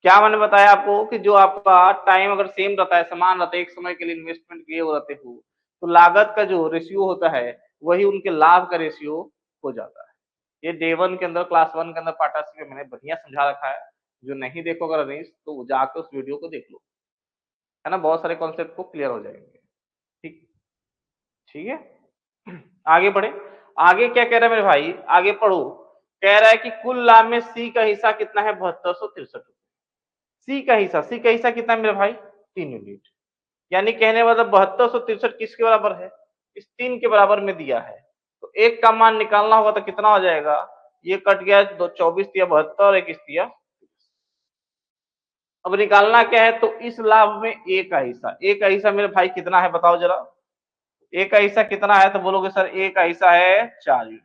क्या मैंने बताया आपको कि जो आपका टाइम अगर सेम रहता है, समान रहता है, एक समय के लिए इन्वेस्टमेंट किए हो रहते हो, तो लागत का जो रेशियो होता है वही उनके लाभ का रेशियो हो जाता है। ये डे वन के अंदर, क्लास वन के अंदर पार्टनरशिप में मैंने बढ़िया समझा रखा है। जो नहीं देखोगे रनीश तो जाकर उस वीडियो को देख लो, है ना, बहुत सारे कॉन्सेप्ट को क्लियर हो जाएंगे। ठीक, ठीक है। आगे बढ़े, आगे क्या कह रहा है मेरे भाई, आगे पढ़ो। कह रहा है कि कुल लाभ में सी का हिस्सा कितना है, 7263 रुपए। सी का हिस्सा, सी का हिस्सा कितना है मेरे भाई, 3 यूनिट। यानी कहने मतलब 7263 किसके बराबर है, इस 3 के बराबर में दिया है। तो एक का मान निकालना होगा तो कितना हो जाएगा, ये कट गया, 24 दिया 72 और 21 दिया। अब निकालना क्या है, तो इस लाभ में ए का हिस्सा, ए का हिस्सा मेरे भाई कितना है बताओ जरा, ए का हिस्सा कितना है, तो बोलोगे सर ए का हिस्सा है 4 यूनिट।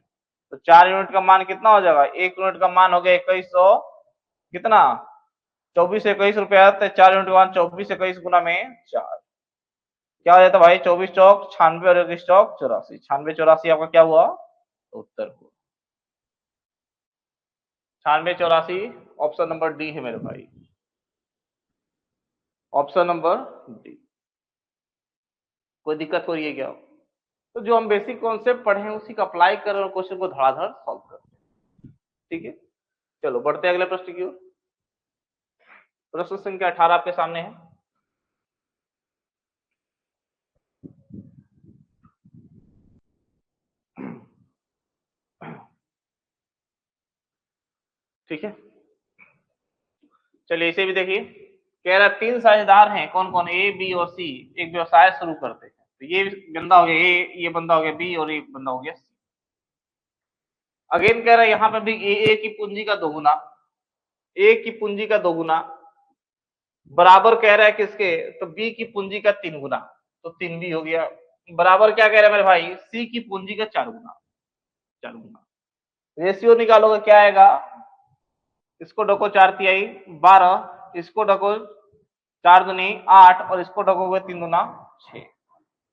तो 4 यूनिट का मान कितना हो जाएगा, 1 यूनिट का मान हो गया 2100, कितना, 2421 रुपया। 4 यूनिट का मान 2421 गुना में 4, क्या हो जाता है भाई, 24 चौक 96 और 21 चौक 84, 96 84 आपका क्या हुआ, उत्तर हुआ 96 84। ऑप्शन नंबर डी है मेरे भाई, ऑप्शन नंबर डी। कोई दिक्कत हो रही है क्या, तो जो हम बेसिक कॉन्सेप्ट पढ़े हैं उसी का अप्लाई कर और क्वेश्चन को धड़ाधड़ सॉल्व करते हैं। ठीक है, चलो बढ़ते हैं अगले प्रश्न की ओर। प्रश्न संख्या 18 आपके सामने है। ठीक है, चलिए इसे भी देखिए। कह रहा है 3 साझेदार हैं, कौन कौन, ए बी और सी, एक व्यवसाय शुरू करते हैं। तो ये बंदा हो गया ए, ये बंदा हो गया बी और एक बंदा हो गया सी। अगेन कह रहा है यहाँ पे भी ए की पूंजी का दोगुना, ए की पूंजी का दोगुना बराबर कह रहा है किसके, तो बी की पूंजी का 3 गुना, तो 3 भी हो गया। बराबर क्या कह रहा है मेरे भाई, सी की पूंजी का 4 गुना, 4 गुना। रेशियो निकालोगे क्या आएगा, इसको ढको 4 तिहाई 12, इसको ढको 4 दूनी 8 और इसको ढकोगे 3 दूना 6।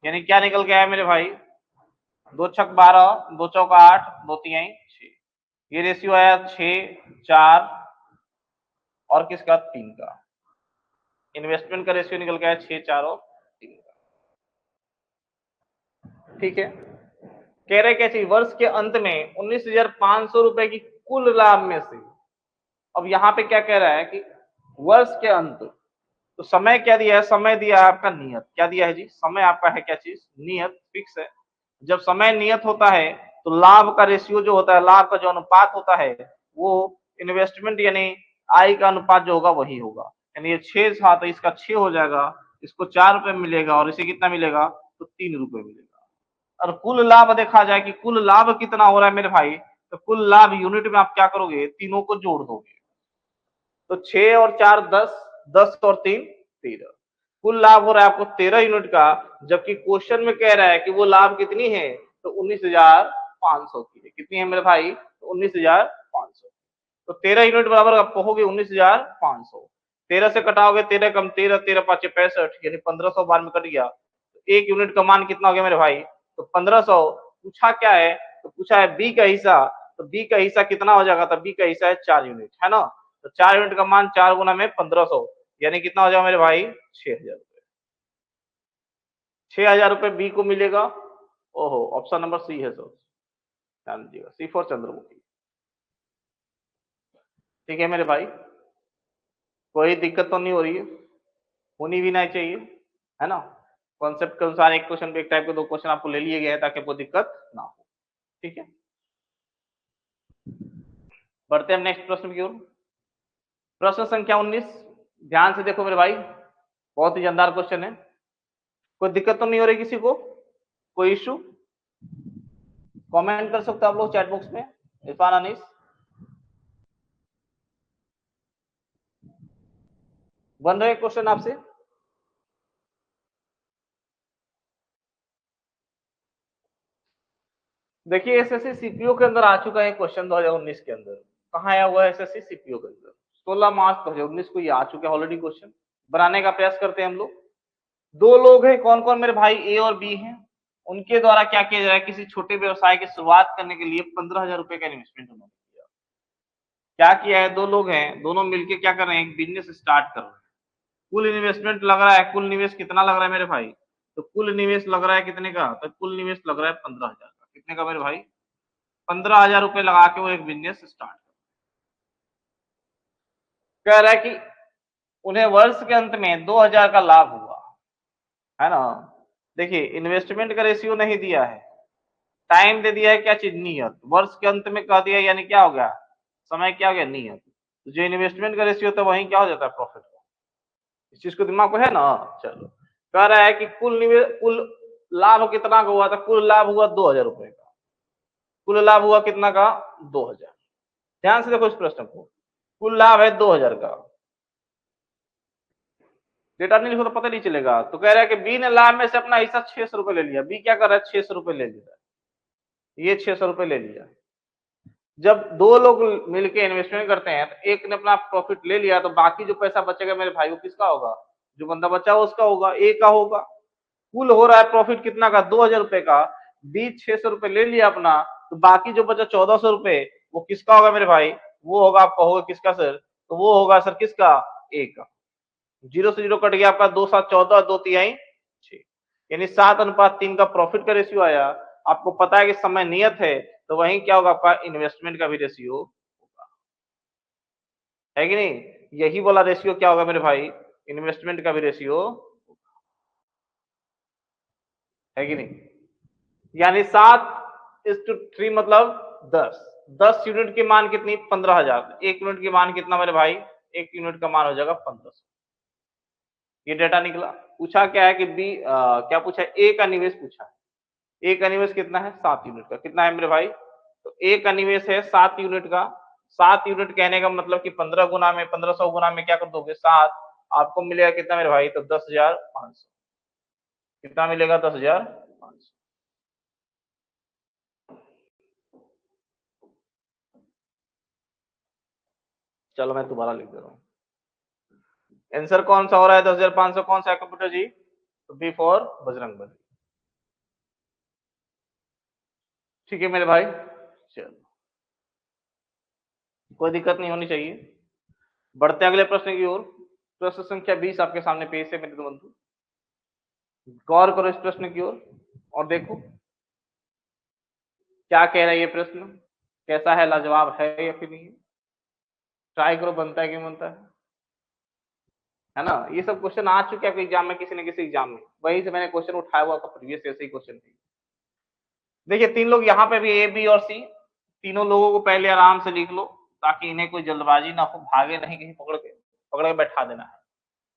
यानी क्या निकल के आया मेरे भाई, 2 छक 12, 2 चौक 8, 2 तिहाई 6। ये रेशियो आया 6 4 और किसका, 3 का। इन्वेस्टमेंट का रेशियो निकल के आया 6 4 और 3 का। ठीक है, कह रहे क्या चाहिए, वर्ष के अंत में 19,500 रुपए की कुल लाभ में से। अब यहाँ पे क्या कह रहा है कि वर्ष के अंत, तो समय क्या दिया है, समय दिया है आपका नियत, क्या दिया है जी, समय आपका है क्या चीज, नियत, फिक्स है। जब समय नियत होता है तो लाभ का रेशियो जो होता है, लाभ का जो अनुपात होता है वो इन्वेस्टमेंट यानी आय का अनुपात जो होगा वही होगा। यानी ये 6 था तो इसका 6 हो जाएगा, इसको 4 रुपए मिलेगा और इसे कितना मिलेगा, तो 3 रुपए मिलेगा। और कुल लाभ देखा जाए कि कुल लाभ कितना हो रहा है मेरे भाई, तो कुल लाभ यूनिट में आप क्या करोगे, तीनों को जोड़ दोगे। तो 6 और 4 10, 10 और 3 13, कुल लाभ हो रहा है आपको 13 यूनिट का। जबकि क्वेश्चन में कह रहा है कि वो लाभ कितनी है, तो 19,500 की है। कितनी है मेरे भाई, तो 19,500। तो 13 यूनिट बराबर आप कहोगे 19,500। 13 से कटाओगे 13 कम 13, 13 पाँच 65, यानी 1500 बार में कट गया। तो 1 यूनिट का मान कितना हो गया मेरे भाई, तो 1500। पूछा क्या है, तो पूछा है बी का हिस्सा, तो बी का हिस्सा कितना हो जाएगा, तो बी का हिस्सा है 4 यूनिट, है ना। तो 4 यूनिट का मान 4 गुना में 1500, यानी कितना हो जाएगा मेरे भाई, 6,000 रुपए। 6,000 रुपए बी को मिलेगा। ओहो, ऑप्शन नंबर सी है सर, ध्यान दीजिएगा, सी फॉर चंद्रमुखी। ठीक है मेरे भाई, कोई दिक्कत तो नहीं हो रही है, होनी भी नहीं चाहिए, है ना। कॉन्सेप्ट के अनुसार एक क्वेश्चन पे एक टाइप के 2 क्वेश्चन आपको ले लिए गए हैं ताकि आपको दिक्कत ना हो। ठीक है, बढ़ते हैं हम नेक्स्ट प्रश्न की ओर। प्रश्न संख्या 19, ध्यान से देखो मेरे भाई, बहुत ही जानदार क्वेश्चन है। कोई दिक्कत तो नहीं हो रही किसी को, कोई इश्यू? कमेंट कर सकते हो आप लोग चैट बॉक्स में। इरफान, अनीस, बन रहे क्वेश्चन आपसे? देखिए एसएससी सीपीओ के अंदर आ चुका है क्वेश्चन 2019 के अंदर। कहाँ आया हुआ है एसएससी सीपीओ के अंदर? 16 मार्च 2019 को ये आ चुका है ऑलरेडी क्वेश्चन। बनाने का प्रयास करते हैं हम लोग। दो लोग हैं, कौन कौन मेरे भाई? ए और बी हैं। उनके द्वारा क्या किया जा रहा है? किसी छोटे व्यवसाय की शुरुआत करने के लिए 15,000 रुपए का इन्वेस्टमेंट उन्होंने किया। क्या किया है? दो लोग हैं, दोनों मिलकर क्या कर रहे हैं? एक बिजनेस स्टार्ट कर रहे हैं। कुल इन्वेस्टमेंट लग रहा है, कुल निवेश कितना लग रहा है मेरे भाई? तो कुल निवेश लग रहा है कितने का? तो कुल निवेश लग रहा है 15,000 का। कितने का मेरे भाई? 15,000 रुपए लगा के वो एक बिजनेस स्टार्ट कह रहा है कि उन्हें वर्ष के अंत में 2,000 का लाभ हुआ, है ना? देखिए इन्वेस्टमेंट का रेशियो नहीं दिया है, टाइम दे दिया है, क्या चीज? नियत। वर्ष के अंत में कह दिया, यानी क्या हो गया? समय क्या हो गया? नियत। तो जो इन्वेस्टमेंट का रेशियो होता है वही क्या हो जाता है? प्रॉफिट का। इस चीज को दिमाग में है ना? चलो, कह रहा है कि कुल निवेश, कुल लाभ कितना का हुआ था? कुल लाभ हुआ 2,000 रुपए का। कुल लाभ हुआ कितना का? 2,000। ध्यान से देखो इस प्रश्न को, कुल लाभ है 2,000 का। डेटा नहीं लिखो तो पता नहीं चलेगा। तो कह रहा है कि बी ने लाभ में से अपना हिस्सा 600 रुपए ले लिया। बी क्या कर रहा है? 600 रुपए ले लिया, ये 600 रुपए ले लिया। जब दो लोग मिलकर इन्वेस्टमेंट करते हैं तो एक ने अपना प्रॉफिट ले लिया, तो बाकी जो पैसा बचेगा मेरे भाई वो किसका होगा? जो बंदा बचा उसका होगा, ए का होगा। कुल हो रहा है प्रॉफिट कितना का? 2,000 रुपए का। बी 600 रुपए ले लिया अपना, तो बाकी जो बचा 1,400 रुपए वो किसका होगा मेरे भाई? वो होगा, आपका होगा किसका सर? तो वो होगा सर किसका? ए का। जीरो से जीरो कट गया आपका, 2 7 14, 2 3 6, यानी 7:3 का प्रॉफिट का रेशियो आया। आपको पता है कि समय नियत है, तो वहीं क्या होगा? आपका इन्वेस्टमेंट का भी रेशियो होगा, है कि नहीं? यही वाला रेशियो क्या होगा मेरे भाई? इन्वेस्टमेंट का भी रेशियो, है कि नहीं? यानी 7:3 मतलब 10। 10 यूनिट की मान कितनी? 15,000। 1 यूनिट की मान कितना मेरे भाई? 1 यूनिट का मान हो जाएगा 1500। ये डेटा निकला। पूछा क्या है कि क्या पूछा है? ए का निवेश पूछा है। ए का निवेश कितना है? 7 यूनिट का। कितना है मेरे भाई? तो ए का निवेश है 7 यूनिट का। 7 यूनिट कहने का मतलब कि 15 गुना में, 1500 गुना में क्या कर दोगे? 7। आपको मिलेगा कितना मेरे भाई? तो 10,500। कितना मिलेगा? 10,500। चलो मैं दोबारा लिख दे रहा हूँ। आंसर कौन सा हो रहा है? 10,500 कौन सा है कंप्यूटर जी? तो बी फॉर बजरंग बली। ठीक है मेरे भाई, चलो कोई दिक्कत नहीं होनी चाहिए। बढ़ते अगले प्रश्न की ओर। प्रश्न संख्या 20 आपके सामने पेश है मेरे बंधु। गौर करो इस प्रश्न की ओर और देखो क्या कह रहा है ये प्रश्न, कैसा है? लाजवाब है या फिर नहीं? ट्राई करो, बनता है कि बनता है ना? ये सब क्वेश्चन आ चुके हैं आपके एग्जाम में, किसी न किसी एग्जाम में। वहीं से मैंने क्वेश्चन उठाया हुआ, प्रीवियस ऐसे ही क्वेश्चन थे। देखिए तीन लोग यहाँ पे भी, ए बी और सी, तीनों लोगों को पहले आराम से लिख लो ताकि इन्हें कोई जल्दबाजी ना हो, भागे नहीं कहीं पकड़ के बैठा देना है।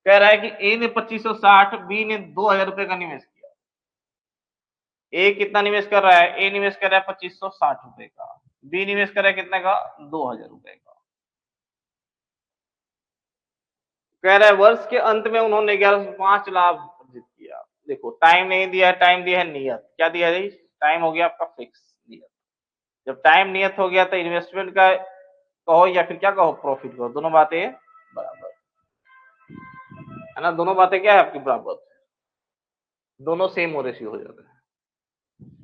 कह रहा है कि ए ने 2560, बी ने 2,000 रुपए का निवेश किया। ए कितना निवेश कर रहा है? ए निवेश कर रहा है 2560 रुपए का। बी निवेश कर रहा है कितने का? 2,000 रुपए का। कह रहा है वर्ष के अंत में उन्होंने 1105 लाभ अर्जित किया। देखो टाइम नहीं दिया है, टाइम दिया है नियत। क्या दिया है? टाइम हो गया आपका फिक्स, नियत। जब टाइम नियत हो गया तो इन्वेस्टमेंट का कहो या फिर क्या कहो, प्रॉफिट कहो, दोनों बातें बराबर, है ना? दोनों बातें क्या है आपकी? बराबर। दोनों सेम रेशियो हो जाता है।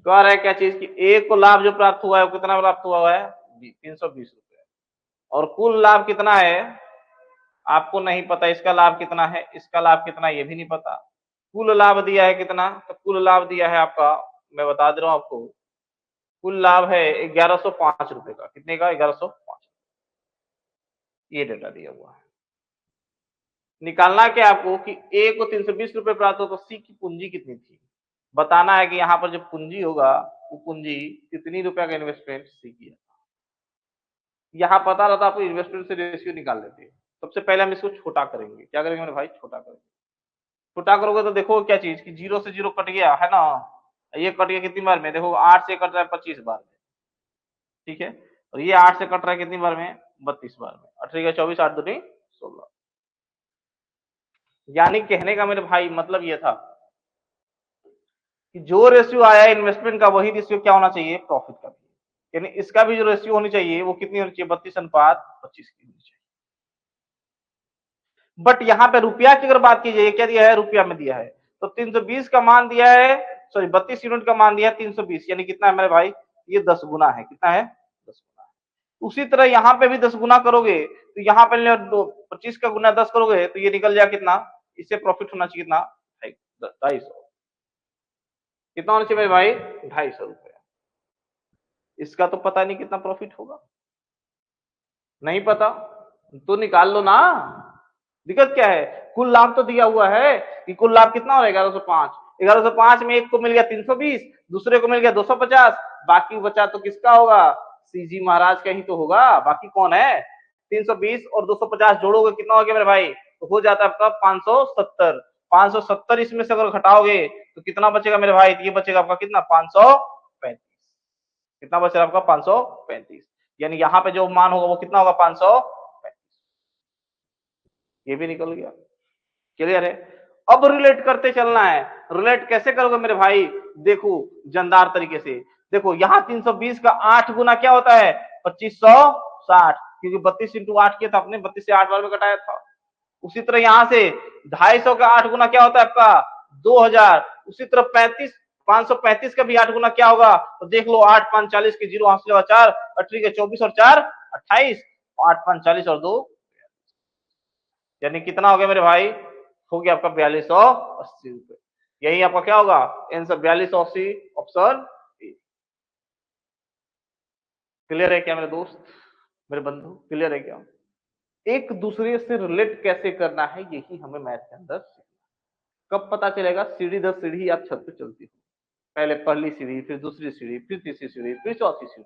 कह रहा है क्या चीज की? ए को लाभ जो प्राप्त हुआ है वो कितना प्राप्त हुआ है? 320 रुपए। और कुल लाभ कितना है आपको नहीं पता। इसका लाभ कितना है, इसका लाभ कितना, ये भी नहीं पता। कुल लाभ दिया है कितना? तो कुल लाभ दिया है आपका, मैं बता दे रहा हूं आपको, कुल लाभ है 1105 रुपए का। कितने का? 1105। ये डेटा दिया हुआ है। निकालना क्या आपको कि ए को 320 रुपए प्राप्त हो तो सी की पूंजी कितनी थी। बताना है कि यहाँ पर जो पूंजी होगा वो पूंजी कितनी रुपए का इन्वेस्टमेंट सी किया। यहाँ पता रहता आपको इन्वेस्टमेंट से रेशियो निकाल लेते हैं। सबसे पहले हम इसको छोटा करेंगे। क्या करेंगे मेरे भाई? छोटा करेंगे। छोटा करोगे तो देखो क्या चीज कि 0 से 0 कट गया है ना, ये कट गया कितनी बार में? देखो 8 से कट रहा है 25 बार में, ठीक है, और ये 8 से कट रहा है कितनी बार में? 32 बार में। 8 24 8 दूनी 16। यानी कहने का मेरे भाई मतलब ये था कि जो रेशियो आया इन्वेस्टमेंट का वही रेशियो क्या होना चाहिए? प्रॉफिट का भी। यानी इसका भी जो रेशियो होनी चाहिए वो कितनी होनी चाहिए? 32:25 की होनी चाहिए। बट यहाँ पे रुपया की अगर बात की जाए, क्या दिया है? रुपया में दिया है। तो 320 का मान दिया है, सॉरी 32 यूनिट का मान दिया है 320, यानी कितना है मेरे भाई? ये 10 गुना है। कितना है? 10 गुना। उसी तरह यहाँ पे भी 10 गुना करोगे तो यहाँ पे 25 का गुना 10 करोगे तो ये निकल जाए कितना? इससे प्रॉफिट होना चाहिए कितना? 250। कितना होना चाहिए मेरे भाई? 250 रुपया। इसका तो पता नहीं कितना प्रॉफिट होगा, नहीं पता, तो निकाल लो ना। दिक्कत क्या है? कुल लाभ तो दिया हुआ है कि कुल लाभ कितना हो? 1105। 1105 में एक को मिल गया 320, दूसरे को मिल गया 250, बाकी बचा तो किसका होगा? सीजी महाराज का ही तो होगा। बाकी कौन है? 320 और 250 जोड़ोगे कितना हो गया मेरे भाई? तो हो जाता है आपका 570। 570 इसमें से अगर घटाओगे तो कितना बचेगा मेरे भाई? ये बचेगा आपका कितना? 535। कितना बचेगा आपका? 535। यानी यहाँ पे जो मान होगा वो कितना होगा? 535। ये भी निकल गया। क्लियर है? अब रिलेट करते चलना है। रिलेट कैसे करोगे मेरे भाई? देखो जानदार तरीके से। देखो यहाँ 320 का 8 गुना क्या होता है? 2560, क्योंकि 32 इंटू 8 किया था आपने, 32 से 8 बार में कटाया था। उसी तरह यहां से 250 का 8 गुना क्या होता है आपका? 2000। उसी तरह 535 का भी 8 गुना क्या होगा? तो देख लो, 8 5 40 के 0 हासिल 4, 18 के 24 और 4 28, 8 5 40 और 2, यानी कितना हो गया मेरे भाई? हो गया आपका 4280 रुपए। यही आपका क्या होगा? Answer 4280, option A. क्लियर है क्या मेरे दोस्त, मेरे बंधु? क्लियर है क्या? एक दूसरे से रिलेट कैसे करना है यही हमें मैथ के अंदर सीखना। कब पता चलेगा? सीढ़ी दर सीढ़ी आप छत पे चलती हो। पहले पहली सीढ़ी, फिर दूसरी सीढ़ी, फिर तीसरी सीढ़ी, फिर चौथी सीढ़ी,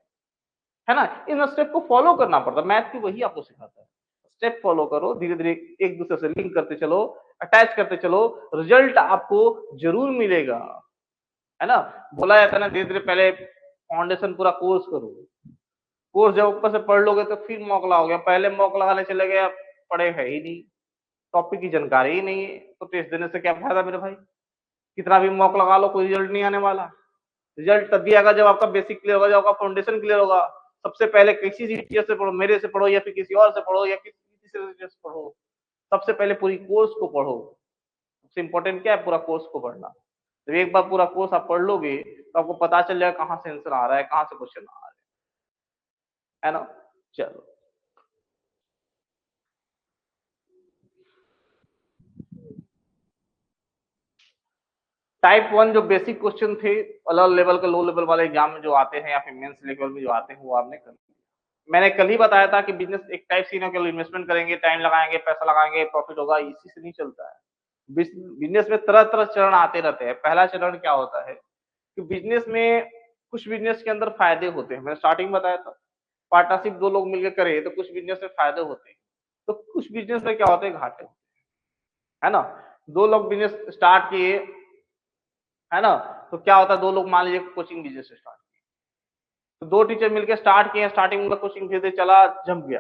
है ना? इन स्टेप को फॉलो करना पड़ता है। मैथ भी वही आपको सिखाता है। स्टेप फॉलो करो, धीरे धीरे एक दूसरे से लिंक करते चलो, अटैच करते चलो, रिजल्ट आपको जरूर मिलेगा, है ना? बोला जाता है ना, धीरे धीरे पहले फाउंडेशन पूरा कोर्स करो। कोर्स जब ऊपर से पढ़ लोगे तो फिर मौक लगाओगे। पहले मौक लगाने चले गए, पढ़े है ही नहीं, टॉपिक की जानकारी ही नहीं है, तो टेस्ट देने से क्या फायदा मेरे भाई? कितना भी मौक लगा लो, कोई रिजल्ट नहीं आने वाला। रिजल्ट तभी आएगा जब आपका बेसिक क्लियर होगा, जब आपका फाउंडेशन क्लियर होगा। सबसे पहले किसी टीचर से पढ़ो, मेरे से पढ़ो या फिर किसी और से पढ़ो या किसी तीसरे टीचर से पढ़ो, सबसे पहले पूरी कोर्स को पढ़ो। सबसे इंपॉर्टेंट क्या है? पूरा कोर्स को पढ़ना। तो एक बार पूरा कोर्स आप पढ़ लोगे तो आपको पता चल जाएगा कहाँ से आंसर आ रहा है, कहाँ से क्वेश्चन आ रहा है ना? चलो, टाइप 1 जो बेसिक क्वेश्चन थे अलग लेवल के, लो लेवल वाले एग्जाम में जो आते हैं या फिर मेंस लेवल में जो आते हैं, वो आपने कर लिया। मैंने कल ही बताया था कि बिजनेस एक टाइप सी केवल इन्वेस्टमेंट करेंगे, टाइम लगाएंगे, पैसा लगाएंगे, प्रॉफिट होगा, इसी से नहीं चलता है। बिजनेस में तरह तरह चरण आते रहते हैं। पहला चरण क्या होता है कि बिजनेस में कुछ बिजनेस के अंदर फायदे होते हैं। मैंने स्टार्टिंग बताया था, पार्टनरशिप दो लोग मिलकर करे तो कुछ बिजनेस में फायदे होते हैं, तो कुछ बिजनेस में क्या होते हैं? घाटे, है ना? दो लोग बिजनेस स्टार्ट किए, है ना, तो क्या होता है? दो लोग मान लीजिए कोचिंग बिजनेस स्टार्ट किए, तो दो टीचर मिलकर स्टार्ट किए, स्टार्टिंग में कोचिंग धीरे धीरे चला, जम गया,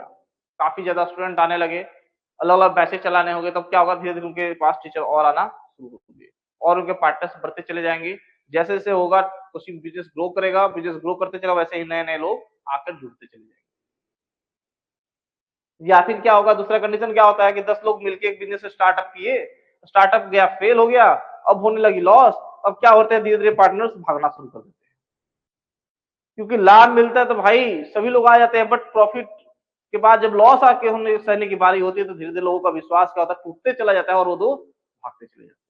काफी ज्यादा स्टूडेंट आने लगे, अलग अलग बैचेस चलाने होंगे, तब क्या होगा? धीरे धीरे उनके पास टीचर और आना शुरू होंगे और उनके पार्टनर्स बढ़ते चले जाएंगे। जैसे जैसे होगा कोचिंग बिजनेस ग्रो करेगा, बिजनेस ग्रो करते चला, वैसे ही नए नए लोग आकर जुड़ते चले जाएंगे। या फिर क्या होगा? दूसरा कंडीशन क्या होता है कि 10 लोग मिलकर एक बिजनेस स्टार्टअप किए, स्टार्टअप गया, फेल हो गया, अब होने लगी लॉस। अब क्या होते हैं? धीरे धीरे पार्टनर्स भागना शुरू कर देते हैं, क्योंकि लाभ मिलता है तो भाई सभी लोग आ जाते हैं, बट प्रॉफिट के बाद जब लॉस आके होने सहने की बारी होती है तो धीरे धीरे लोगों का विश्वास क्या होता है? टूटते चला जाता है और वो दो भागते चले जाते हैं।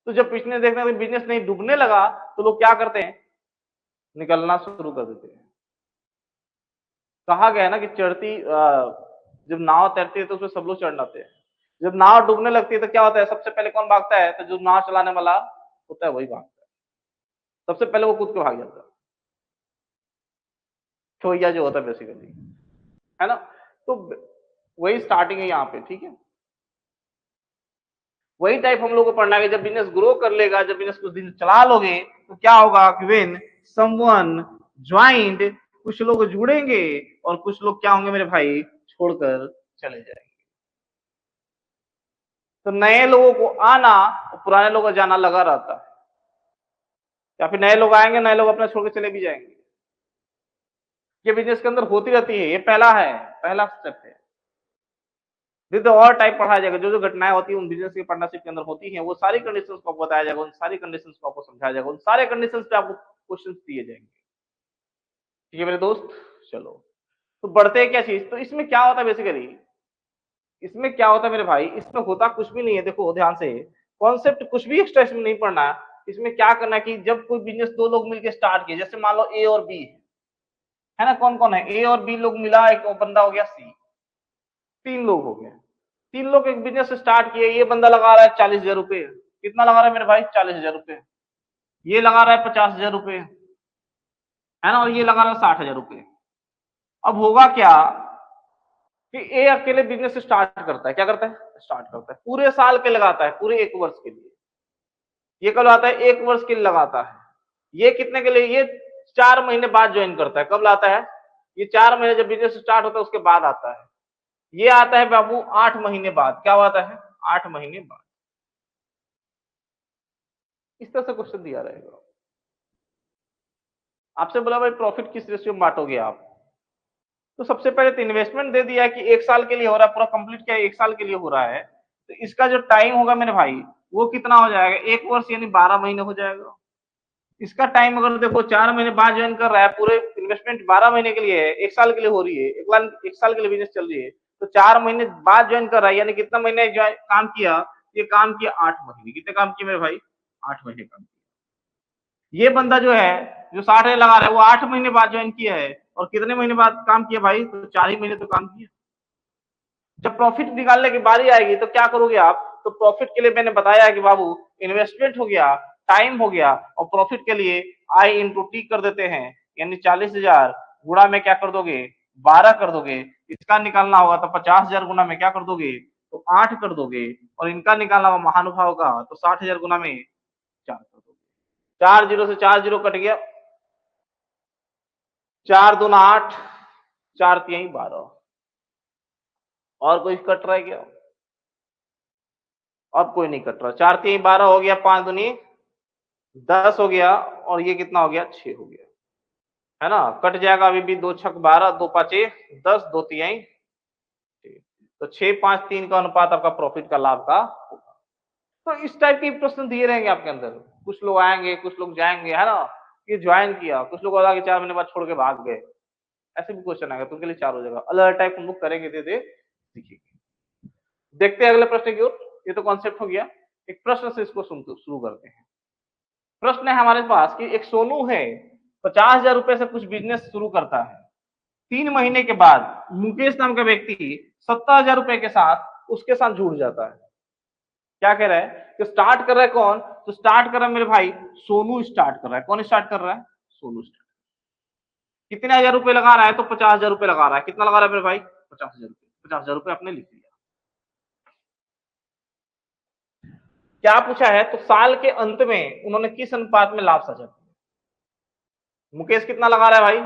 तो जब बिजनेस देखने में बिजनेस नहीं डूबने लगा तो लोग क्या करते हैं? निकलना शुरू कर देते हैं। कहा गया है ना कि जब नाव तैरती है तो उसमें सब लोग चढ़ जाते हैं, जब नाव डूबने लगती है तो क्या होता है? सबसे पहले कौन भागता है? तो जो नाव चलाने वाला होता है वही भागता है, सबसे पहले वो कूद के भाग जाता है। छोइया जो होता है बेसिकली, है ना। तो वही स्टार्टिंग है यहाँ पे, ठीक है। वही टाइप हम लोग को पढ़ना है कि जब बिजनेस ग्रो कर लेगा, जब बिजनेस कुछ दिन चला लोगे तो क्या होगा कि व्हेन समवन ज्वाइंड, कुछ लोग जुड़ेंगे और कुछ लोग क्या होंगे मेरे भाई, छोड़कर चले जाएंगे। तो नए लोगों को आना और पुराने लोगों का जाना लगा रहता है, या फिर नए लोग आएंगे, नए लोग अपना छोड़ के चले भी जाएंगे। ये बिजनेस के अंदर होती रहती है, ये पहला है, पहला स्टेप है। विद और टाइप पढ़ाया जाएगा, जो जो घटनाएं होती है उन बिजनेस की पार्टनरशिप के अंदर होती हैं, वो सारी कंडीशंस को आपको बताया जाएगा, उन सारी कंडीशंस को आपको समझाया जाएगा, उन सारे कंडीशंस पे आपको क्वेश्चंस दिए जाएंगे। ठीक है मेरे दोस्त, चलो तो बढ़ते हैं क्या चीज। तो इसमें क्या होता है बेसिकली, इसमें क्या होता है मेरे भाई, इसमें होता कुछ भी नहीं है। देखो ध्यान से, कॉन्सेप्ट कुछ भी एक्स्ट्रा इसमें नहीं पढ़ना। इसमें क्या करना है कि जब कोई बिजनेस दो लोग मिलकर स्टार्ट किए, जैसे मान लो ए और बी है ना, कौन कौन है, ए और बी लोग मिला, एक बंदा हो गया सी, तीन लोग हो गए। तीन लोग एक बिजनेस स्टार्ट किए, ये बंदा लगा रहा है 40,000 रुपए, कितना लगा रहा है मेरे भाई, 40,000 रुपए। ये लगा रहा है 50,000 रुपए, है ना, और ये लगा रहा है 60,000 रुपए। अब होगा क्या कि ए अकेले बिजनेस स्टार्ट करता है, क्या करता है, स्टार्ट करता है, पूरे साल के लगाता है, पूरे एक वर्ष के लिए। ये कब लाता है, एक वर्ष के लिए लगाता है। ये कितने के लिए, ये 4 महीने बाद ज्वाइन करता है। कब लाता है, ये 4 महीने जब बिजनेस स्टार्ट होता है उसके बाद आता है। ये आता है बाबू 8 महीने बाद। क्या आता है, 8 महीने बाद। इस तरह से क्वेश्चन दिया रहेगा। आपसे बोला भाई प्रॉफिट किस रेशियो में बांटोगे आप, तो सबसे पहले तो इन्वेस्टमेंट दे दिया कि 1 साल के लिए हो रहा है, पूरा कंप्लीट क्या 1 साल के लिए हो रहा है। तो इसका जो टाइम होगा मेरे भाई, वो कितना हो जाएगा, 1 वर्ष यानी 12 महीने हो जाएगा। इसका टाइम अगर देखो 4 महीने बाद ज्वाइन कर रहा है, पूरे इन्वेस्टमेंट 12 महीने के लिए है, 1 साल के लिए हो रही है, 1 साल के लिए बिजनेस चल रही है, तो 4 महीने बाद ज्वाइन कर रहा है, यानी कितना महीने काम किया, ये काम किया 8 महीने। कितने काम किए मेरे भाई, 8 महीने काम किया। ये बंदा जो है, जो 60,000 लगा रहा है, वो 8 महीने बाद ज्वाइन किया है, और कितने महीने बाद काम किया भाई, तो 4 ही महीने तो काम किया। जब प्रॉफिट निकालने की बारी आएगी तो क्या करोगे आप, तो प्रॉफिट के लिए मैंने बताया कि बाबू इन्वेस्टमेंट हो गया, टाइम हो गया, और प्रॉफिट के लिए आई इंटू टी कर देते हैं, यानी 40,000 गुणा में क्या कर दोगे, 12 कर दोगे। इसका निकालना होगा तो 50,000 गुणा में क्या कर दोगे, तो 8 कर दोगे, और इनका निकालना होगा महानुभाव का, तो 60,000 गुणा में 4 कर दोगे। 4 जीरो से 4 जीरो कट गया, 4 दूना 8, 4 तिहाई 12। और कोई कट रहा है क्या, अब कोई नहीं कट रहा। 4 तिहाई 12 हो गया, 5 दूनी 10 हो गया, और ये कितना हो गया, 6 हो गया, है ना। कट जाएगा अभी भी, 2 छक 12, 2 पाँचे 10, 2 तिहाई 6। तो 6 5 3 का अनुपात आपका प्रॉफिट का, लाभ का होगा। तो इस टाइप के प्रश्न दिए रहेंगे आपके अंदर। कुछ लोग आएंगे, कुछ लोग जाएंगे, है ना। ये ज्वाइन किया, कुछ लोग आगे 4 महीने बाद छोड़ के भाग गए, ऐसे भी क्वेश्चन आएगा, तो उनके लिए 4 हो जाएगा। अलग अलग टाइप हम लोग करेंगे, दे दे सीखेंगे। देखते हैं अगले प्रश्न की ओर। ये तो कॉन्सेप्ट हो गया। एक प्रश्न से इसको शुरू करते हैं। प्रश्न है हमारे पास कि एक सोनू है, 50,000 रुपए से कुछ बिजनेस शुरू करता है। 3 महीने के बाद मुकेश नाम का व्यक्ति 70,000 रुपए के साथ उसके साथ जुड़ जाता है। क्या कह रहा है कि स्टार्ट कर रहा है कौन, तो स्टार्ट कर रहा है मेरे भाई सोनू, स्टार्ट कर रहा है। कौन स्टार्ट कर रहा है, सोनू स्टार्ट। कितने हजार रुपए लगा रहा है, तो 50,000 रुपए लगा रहा है। कितना लगा रहा है मेरे भाई, 50,000 रुपए। 50,000 रुपए आपने लिख लिया। क्या पूछा है, तो साल के अंत में उन्होंने किस अनुपात में लाभ साझा किया। मुकेश कितना लगा रहा है भाई,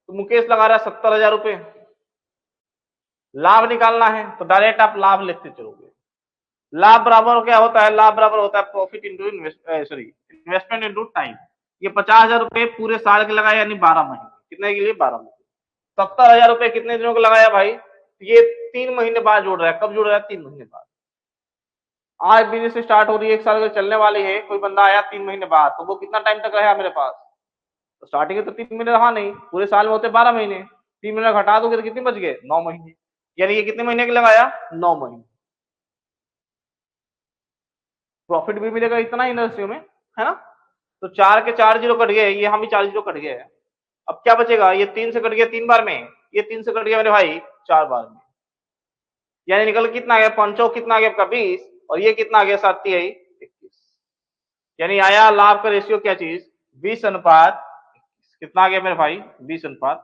तो मुकेश लगा रहा है 70,000 रुपए। लाभ निकालना है तो डायरेक्ट आप लाभ लिखते चलोगे। लाभ बराबर क्या होता है, लाभ बराबर होता है profit into investment into time. ये 50,000 रुपए पूरे साल के लगाए, यानी 12 महीने। कितने के लिए, 12 महीने। 70,000 रुपए कितने दिनों को लगाया भाई, ये 3 महीने बाद जोड़ रहा है। कब जोड़ रहा है, 3 महीने बाद। आज बिजनेस स्टार्ट हो रही है, 1 साल चलने वाली है, कोई बंदा आया 3 महीने बाद, तो वो कितना टाइम तक रहा मेरे पास, तो स्टार्टिंग में तो 3 महीने रहा नहीं, पूरे साल में होते 12 महीने। 3 महीने घटा दोगे तो कितने बच गए, 9 महीने। यानी ये कितने महीने के लगाया, 9 महीने। प्रॉफिट भी मिलेगा इतना ही इंडस्ट्री में, है ना। तो 4 के 4 जीरो कट गए, ये हम भी 4 जीरो कट गए। अब क्या बचेगा, ये 3 से कट गया 3 बार में, ये 3 से कट गया मेरे भाई 4 बार में। यानी निकल कितना आ गया, 5 कितना आ गया आपका 20, और ये कितना आ गया 7 तिहाई 21। यानी आया लाभ का रेशियो क्या चीज, 20 अनुपात 21। कितना आ गया मेरे भाई, 20 अनुपात।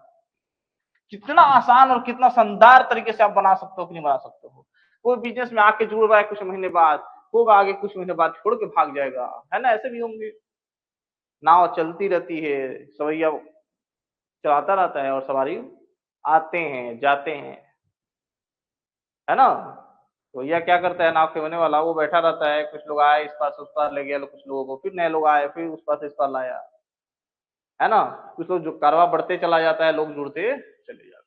कितना आसान और कितना शानदार तरीके से आप बना सकते हो कि नहीं बना सकते हो। कोई बिजनेस में आके जुड़ रहा है कुछ महीने बाद, होगा आगे कुछ महीने बाद छोड़ के भाग जाएगा, है ना, ऐसे भी होंगे। नाव चलती रहती है, सवैया चलाता रहता है और सवारी आते हैं जाते हैं, है ना। तो यह क्या करता है, नाव के होने वाला वो बैठा रहता है, कुछ लोग आए इस पार से उस पार ले गया, कुछ लोगों को फिर नए लोग आए, फिर उस पार से इस पार लाया, है ना। कुछ लोग जो कारवा बढ़ते चला जाता है, लोग जुड़ते चले जाते हैं,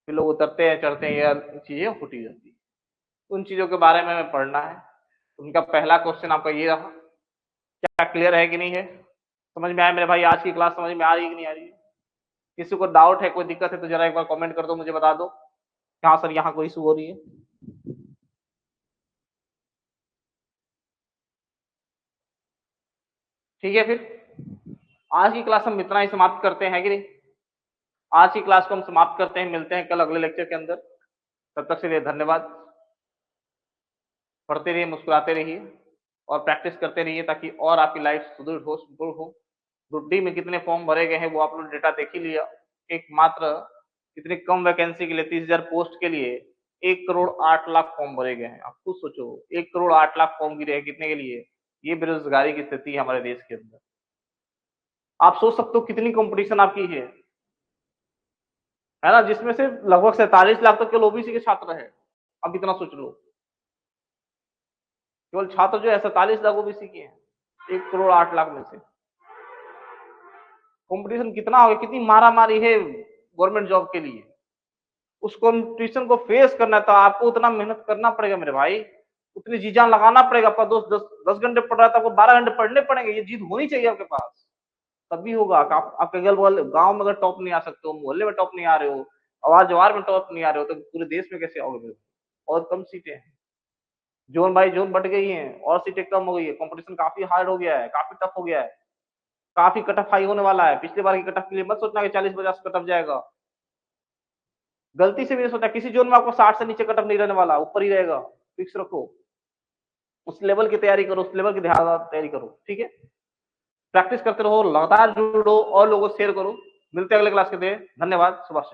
फिर लोग उतरते हैं चढ़ते हैं, ये चीजें होती रहती है। उन चीजों के बारे में हमें पढ़ना है। उनका पहला क्वेश्चन आपका ये रहा, क्या क्लियर है कि नहीं है, समझ में आया मेरे भाई? आज की क्लास समझ में आ रही है कि नहीं आ रही है? किसी को डाउट है, कोई दिक्कत है तो जरा एक बार कमेंट कर दो, मुझे बता दो। हाँ सर, यहाँ कोई इशू हो रही है। ठीक है, फिर आज की क्लास हम इतना ही समाप्त करते हैं कि नहीं? आज की क्लास को हम समाप्त करते हैं, मिलते हैं कल अगले लेक्चर के अंदर। तब तक के लिए धन्यवाद। पढ़ते रहिए, मुस्कुराते रहिए और प्रैक्टिस करते रहिए, ताकि और आपकी लाइफ सुदृढ़ हो। गुड्डी में कितने फॉर्म भरे गए हैं वो आप लोग डेटा देख ही लिया। एक मात्र इतनी कम वैकेंसी के लिए, 30,000 पोस्ट के लिए 1,08,00,000 फॉर्म भरे गए हैं। आप खुद सोचो, 1,08,00,000 फॉर्म गिरे हैं कितने के लिए? ये बेरोजगारी की स्थिति है हमारे देश के अंदर। आप सोच सकते हो कितनी कंपटीशन आपकी है ना, जिसमें से लगभग 47 लाख तक के ओबीसी के छात्र हैं। अब इतना सोच लो, केवल छात्र जो है 47 लाख ओबीसी के हैं 1,08,00,000 में से। कंपटीशन कितना हो गया, कितनी मारा मारी है गवर्नमेंट जॉब के लिए। उस कंपटीशन को फेस करना था आपको, उतना मेहनत करना पड़ेगा मेरे भाई, उतनी जी जान लगाना पड़ेगा। आपका दोस्त 10 घंटे पढ़ रहा था, आपको 12 घंटे पढ़ने पड़ेंगे। ये जीत होनी चाहिए आपके पास, तभी होगा। आपके अगल बगल गांव में अगर टॉप नहीं आ सकते हो, मोहल्ले में टॉप नहीं आ रहे हो, आवाज जवार में टॉप नहीं आ रहे हो, तो पूरे देश में कैसे आओगे? और कम सीटें हैं, जोन बाई जोन बढ़ गई हैं और सीटें कम हो गई है। कंपटीशन काफी हार्ड हो गया है, काफी टफ हो गया है, काफी कट ऑफ हाई होने वाला है। पिछली बार की कट ऑफ के लिए मत सोचना कि 40-50 कट ऑफ जाएगा। गलती से भी नहीं सोचा, किसी जोन में आपको 60 से नीचे कट ऑफ नहीं रहने वाला, ऊपर ही रहेगा। फिक्स रखो, उस लेवल की तैयारी करो, उस लेवल की ध्यान तैयारी करो, ठीक है। प्रैक्टिस करते रहो, लगातार जुड़ो और लोगों को शेयर करो। मिलते हैं अगले क्लास के लिए। धन्यवाद। सुभाष।